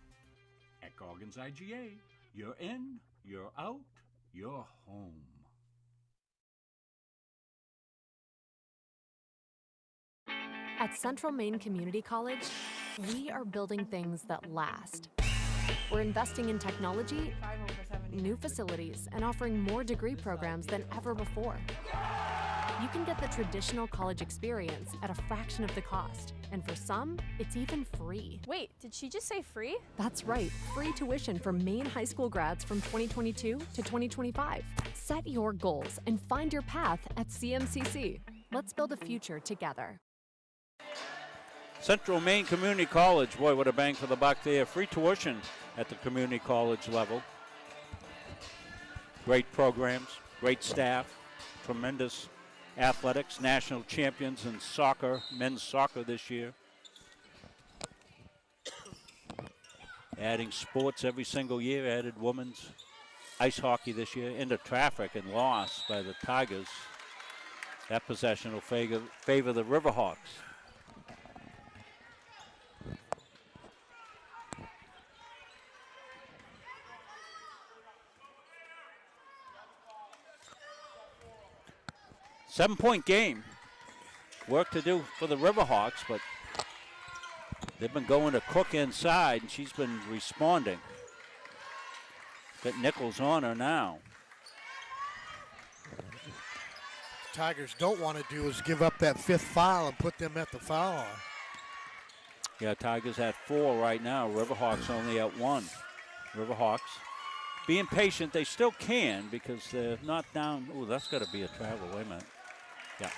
At Goggins IGA, you're in, you're out, you're home. At Central Maine Community College, we are building things that last. We're investing in technology, new facilities, and offering more degree programs than ever before. You can get the traditional college experience at a fraction of the cost, and for some, it's even free. Wait, did she just say free? That's right, free tuition for Maine high school grads from 2022 to 2025. Set your goals and find your path at CMCC. Let's build a future together. Central Maine Community College, boy, what a bang for the buck there. Free tuition at the community college level. Great programs, great staff, tremendous athletics, national champions in soccer, men's soccer this year. Adding sports every single year, added women's ice hockey this year into traffic and lost by the Tigers. That possession will favor the Riverhawks. Seven-point game. Work to do for the Riverhawks, but they've been going to Cook inside, and she's been responding. Got Nichols on her now. The Tigers don't want to do is give up that 5th foul and put them at the foul line. Yeah, Tigers at 4 right now. Riverhawks only at 1. Riverhawks being patient. They still can because they're not down. Oh, that's got to be a travel. Wait a minute. Yeah.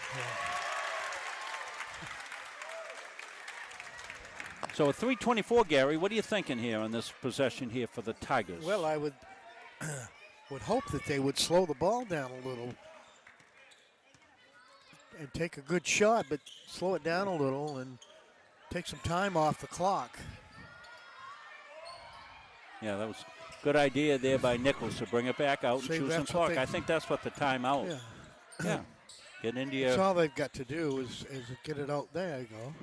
So a 3:24, Gary. What are you thinking here on this possession here for the Tigers? Well, I would hope that they would slow the ball down a little and take a good shot, but slow it down a little and take some time off the clock. Yeah, that was a good idea there by Nichols to bring it back out and choose some clock. I think that's what the timeout. Yeah. Yeah. Get into your. That's all they've got to do is get it out. There you go.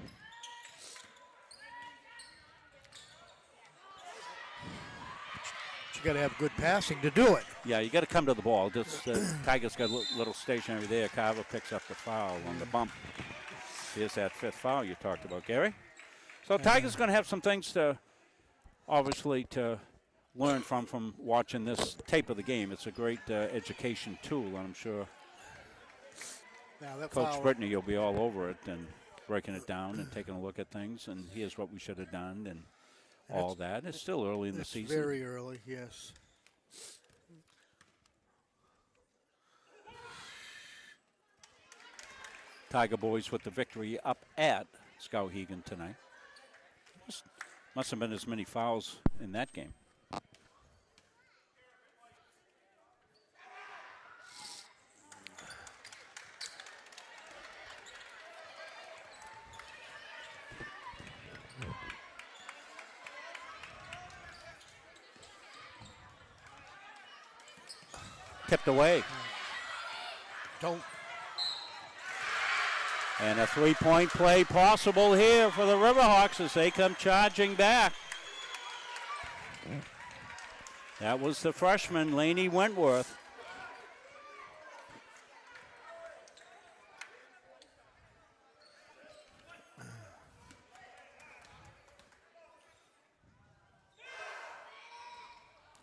You got to have good passing to do it. Yeah, you got to come to the ball. Just Tigers got a little stationary there. Carver picks up the foul on the bump. Here's that 5th foul you talked about, Gary. So Tigers going to have some things to, obviously, to learn from watching this tape of the game. It's a great education tool, and I'm sure Coach Brittany will be all over it and breaking it down and taking a look at things. And here's what we should have done and all that. It's still early in the season. Very early, yes. Tiger boys with the victory up at Skowhegan tonight. Must have been as many fouls in that game. Tipped away. Don't. And a 3-point play possible here for the Riverhawks as they come charging back. That was the freshman, Laney Wentworth.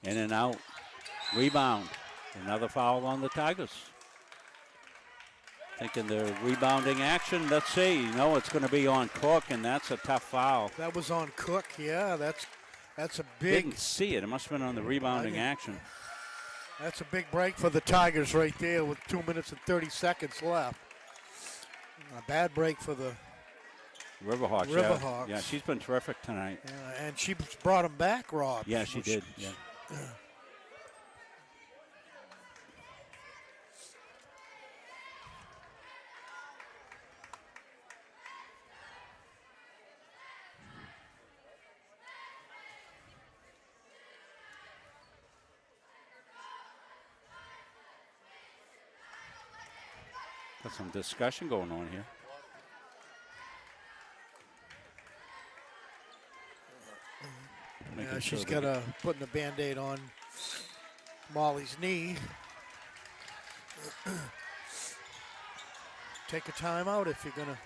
In and out. Rebound. Another foul on the Tigers. Thinking the rebounding action. Let's see. No, it's going to be on Cook, and that's a tough foul. That was on Cook. Yeah, that's a big. Didn't see it. It must have been on the rebounding action. That's a big break for the Tigers right there with 2 minutes and 30 seconds left. A bad break for the Riverhawks. Riverhawks. Yeah, she's been terrific tonight. Yeah, and she brought them back, Rob. Yeah, she did. Yeah. Got some discussion going on here. Yeah, she's got putting a Band-Aid on Molly's knee. Take a timeout if you're going to.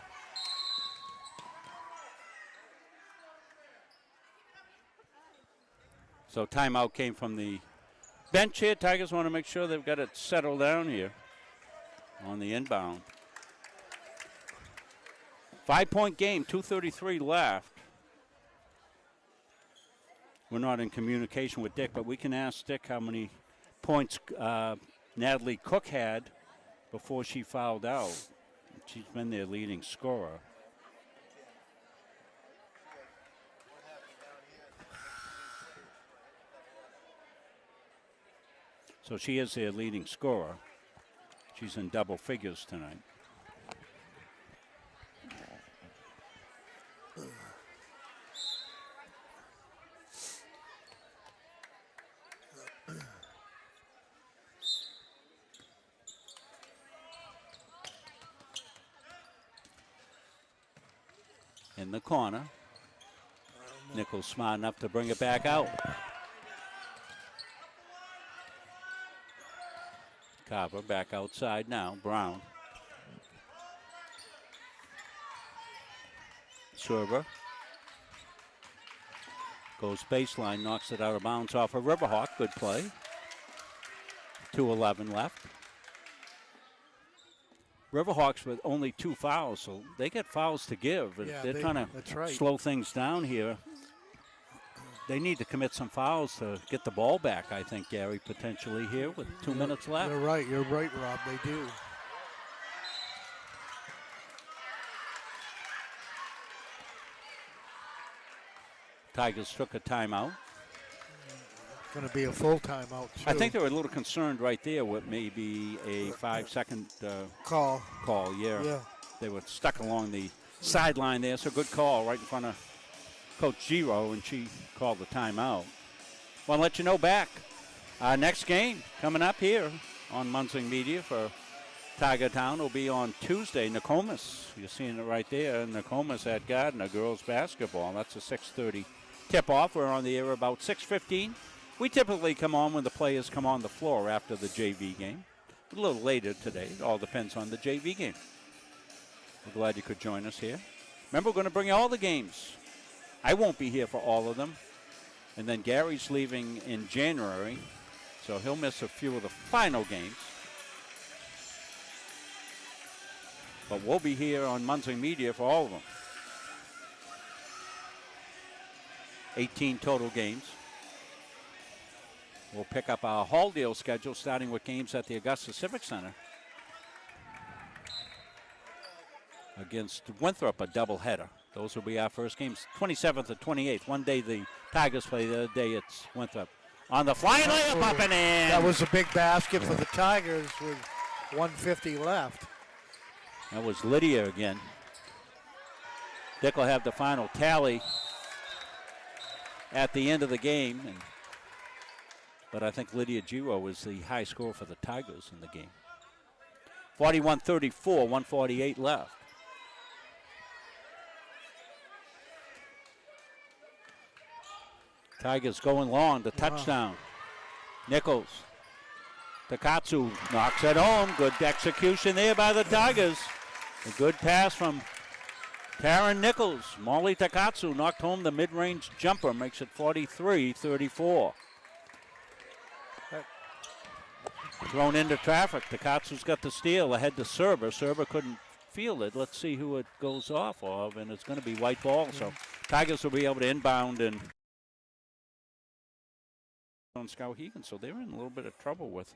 So timeout came from the bench here. Tigers want to make sure they've got it settled down here on the inbound. 5-point game, 2:33 left. We're not in communication with Dick, but we can ask Dick how many points Natalie Cook had before she fouled out. She's been their leading scorer. So she is their leading scorer. She's in double figures tonight. In the corner. Nichols smart enough to bring it back out. Carver back outside now. Brown. Server. Goes baseline, knocks it out of bounds off a Riverhawk. Good play. 2:11 left. Riverhawks with only 2 fouls, so they get fouls to give. Yeah, They're trying to that's right. slow things down here. They need to commit some fouls to get the ball back, I think, Gary, potentially here with 2 minutes left. You're right, Rob. They do. Tigers took a timeout. Going to be a full timeout, too. I think they were a little concerned right there with maybe a 5-second call. Yeah. They were stuck along the sideline there, so good call right in front of Coach Giro, and she called the timeout. Want to let you know back. Our next game coming up here on Munson Media for Tiger Town will be on Tuesday, Nokomis. You're seeing it right there, Nokomis at Gardiner, girls basketball. That's a 6:30 tip-off. We're on the air about 6:15. We typically come on when the players come on the floor after the JV game. A little later today. It all depends on the JV game. We're glad you could join us here. Remember, we're going to bring you all the games. I won't be here for all of them. And then Gary's leaving in January, so he'll miss a few of the final games. But we'll be here on Munson Media for all of them. 18 total games. We'll pick up our Halldale schedule, starting with games at the Augusta Civic Center against Winthrop, a doubleheader. Those will be our first games, 27th and 28th. One day the Tigers play, the other day it's Winthrop. On the flying layup, up and in. That was a big basket for the Tigers with 1:50 left. That was Lydia again. Dick will have the final tally at the end of the game. But I think Lydia Giro was the high scorer for the Tigers in the game. 41-34, 1:48 left. Tigers going long, the touchdown. Nichols. Takatsu knocks it home. Good execution there by the Tigers. A good pass from Taryn Nichols. Molly Takatsu knocked home the mid-range jumper, makes it 43-34. Thrown into traffic. Takatsu's got the steal ahead to Serber. Serber couldn't field it. Let's see who it goes off of, and it's going to be white ball. So Tigers will be able to inbound and on Skowhegan. So they're in a little bit of trouble with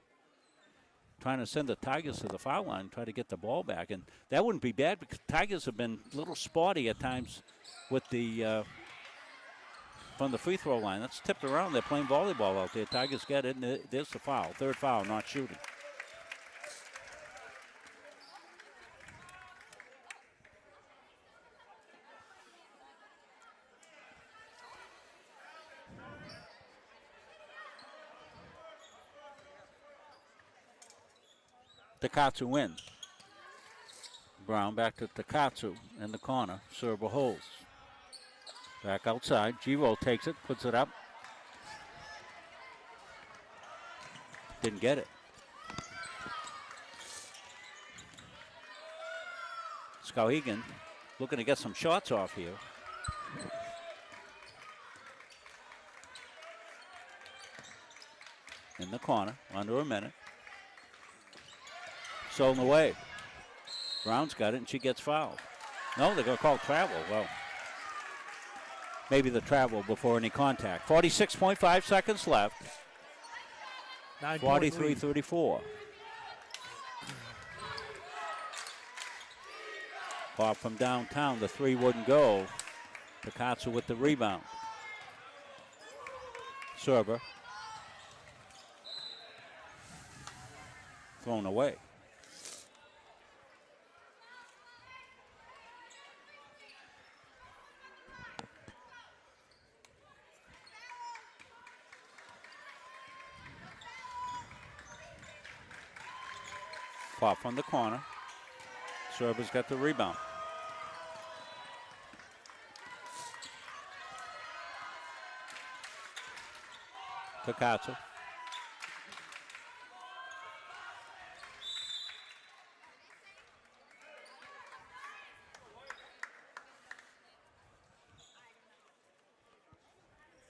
trying to send the Tigers to the foul line, try to get the ball back. And that wouldn't be bad because Tigers have been a little spotty at times with the from the free throw line. That's tipped around. They're playing volleyball out there. Tigers get it, and there's the foul. Third foul, not shooting. Takatsu wins. Brown back to Takatsu in the corner. Serber holds. Back outside. Giro takes it, puts it up. Didn't get it. Skowhegan looking to get some shots off here. In the corner, under a minute. Stolen away. Brown's got it, and she gets fouled. No, they're going to call travel. Well, maybe the travel before any contact. 46.5 seconds left. 43-34. Pop from downtown. The three wouldn't go. Takatsu with the rebound. Serber. Thrown away. Pop from the corner. Serber's got the rebound. Takatsu.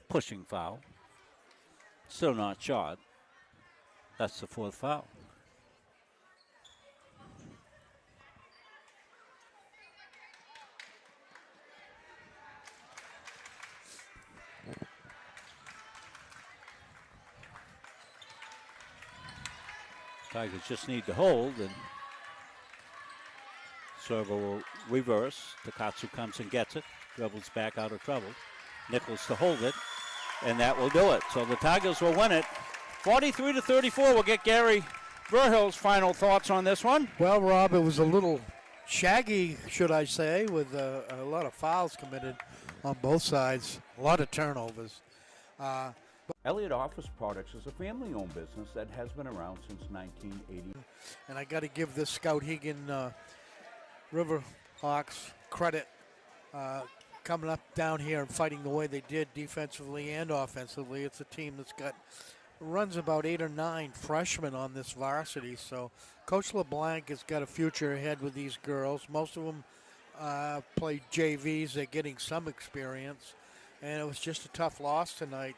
Pushing foul. Still not shot. That's the fourth foul. Tigers just need to hold, and server will reverse. Takatsu comes and gets it, dribbles back out of trouble. Nichols to hold it, and that will do it. So the Tigers will win it 43-34. We'll get Gary Verhill's final thoughts on this one. Well, Rob, it was a little shaggy, should I say, with a lot of fouls committed on both sides, a lot of turnovers. Elliott Office Products is a family-owned business that has been around since 1980. And I got to give this Skowhegan Riverhawks credit coming up down here and fighting the way they did defensively and offensively. It's a team that's got runs about 8 or 9 freshmen on this varsity. So Coach LeBlanc has got a future ahead with these girls. Most of them play JVs. They're getting some experience. And it was just a tough loss tonight.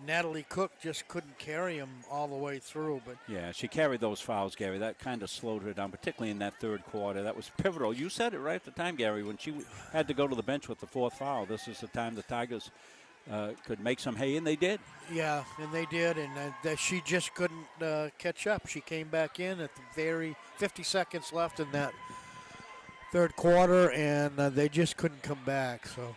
Natalie Cook just couldn't carry him all the way through. But yeah, she carried those fouls, Gary. That kind of slowed her down, particularly in that third quarter. That was pivotal. You said it right at the time, Gary, when she had to go to the bench with the fourth foul. This is the time the Tigers could make some hay, and they did. Yeah, and they did, and she just couldn't catch up. She came back in at the very 50 seconds left in that third quarter, and they just couldn't come back. So.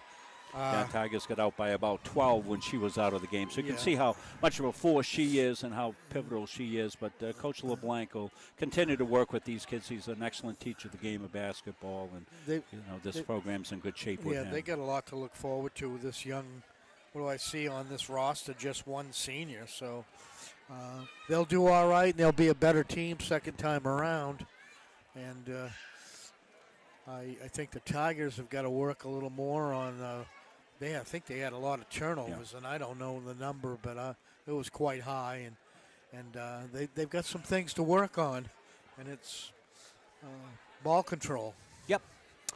Tigers got out by about 12 when she was out of the game. So you can see how much of a force she is and how pivotal she is. But Coach LeBlanc will continue to work with these kids. He's an excellent teacher of the game of basketball. And this program's in good shape with him. Yeah, they got a lot to look forward to with this young, what do I see on this roster, just one senior. So they'll do all right, and they'll be a better team second time around. And I think the Tigers have got to work a little more on I think they had a lot of turnovers, and I don't know the number, but it was quite high, and they've got some things to work on, and it's ball control. Yep.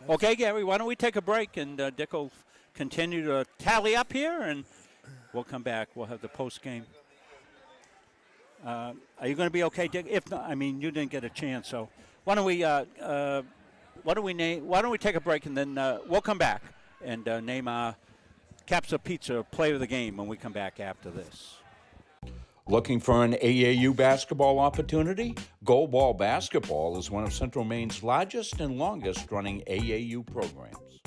Okay, Gary, why don't we take a break, and Dick will continue to tally up here, and we'll come back. We'll have the post game. Are you going to be okay, Dick? If not, I mean, you didn't get a chance, so why don't we take a break, and then we'll come back and name our Capsa Pizza Player of the Game when we come back after this. Looking for an AAU basketball opportunity? Goalball Basketball is one of Central Maine's largest and longest-running AAU programs.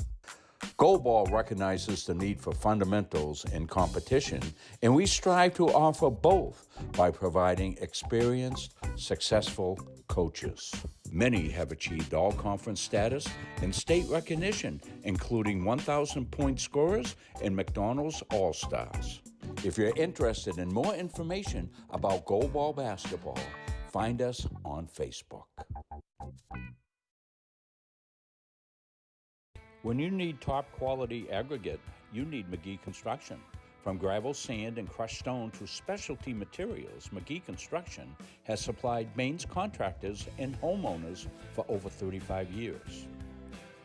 Goalball recognizes the need for fundamentals in competition, and we strive to offer both by providing experienced, successful coaches. Many have achieved all-conference status and state recognition, including 1,000-point scorers and McDonald's All-Stars. If you're interested in more information about goalball basketball, find us on Facebook. When you need top-quality aggregate, you need McGee Construction. From gravel, sand, and crushed stone to specialty materials, McGee Construction has supplied Maine's contractors and homeowners for over 35 years.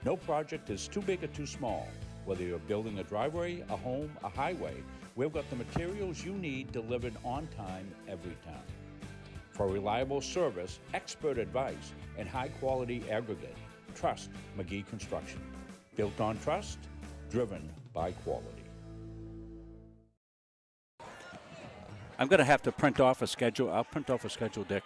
No project is too big or too small. Whether you're building a driveway, a home, a highway, we've got the materials you need delivered on time every time. For reliable service, expert advice, and high-quality aggregate, trust McGee Construction. Built on trust, driven by quality. I'm going to have to print off a schedule. I'll print off a schedule, Dick,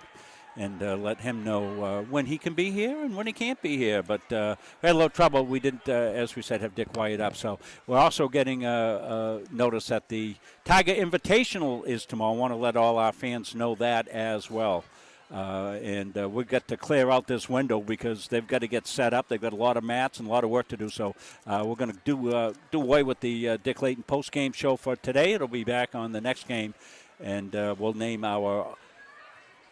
and let him know when he can be here and when he can't be here. But we had a little trouble. We didn't, as we said, have Dick wired up. So we're also getting notice that the Tiger Invitational is tomorrow. I want to let all our fans know that as well. And we've got to clear out this window because they've got to get set up. They've got a lot of mats and a lot of work to do. So we're going to do away with the Dick Layton post-game show for today. It'll be back on the next game. And we'll name our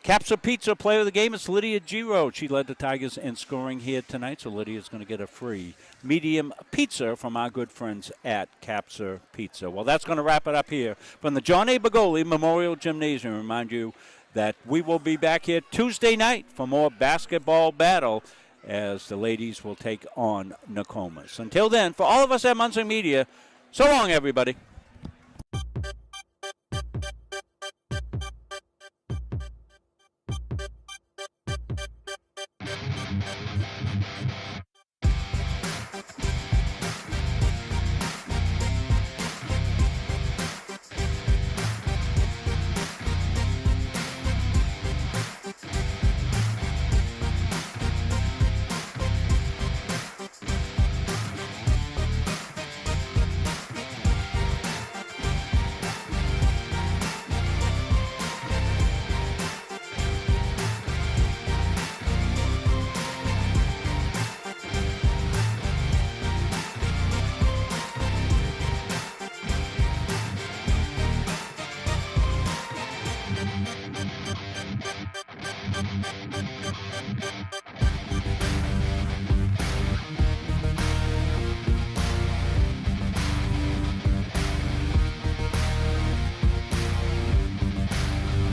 Capsa Pizza Player of the Game. It's Lydia Giro. She led the Tigers in scoring here tonight, so Lydia's going to get a free medium pizza from our good friends at Capsa Pizza. Well, that's going to wrap it up here from the John A. Begoli Memorial Gymnasium. Remind you that we will be back here Tuesday night for more basketball battle as the ladies will take on Nokomis. Until then, for all of us at Munson Media, so long, everybody.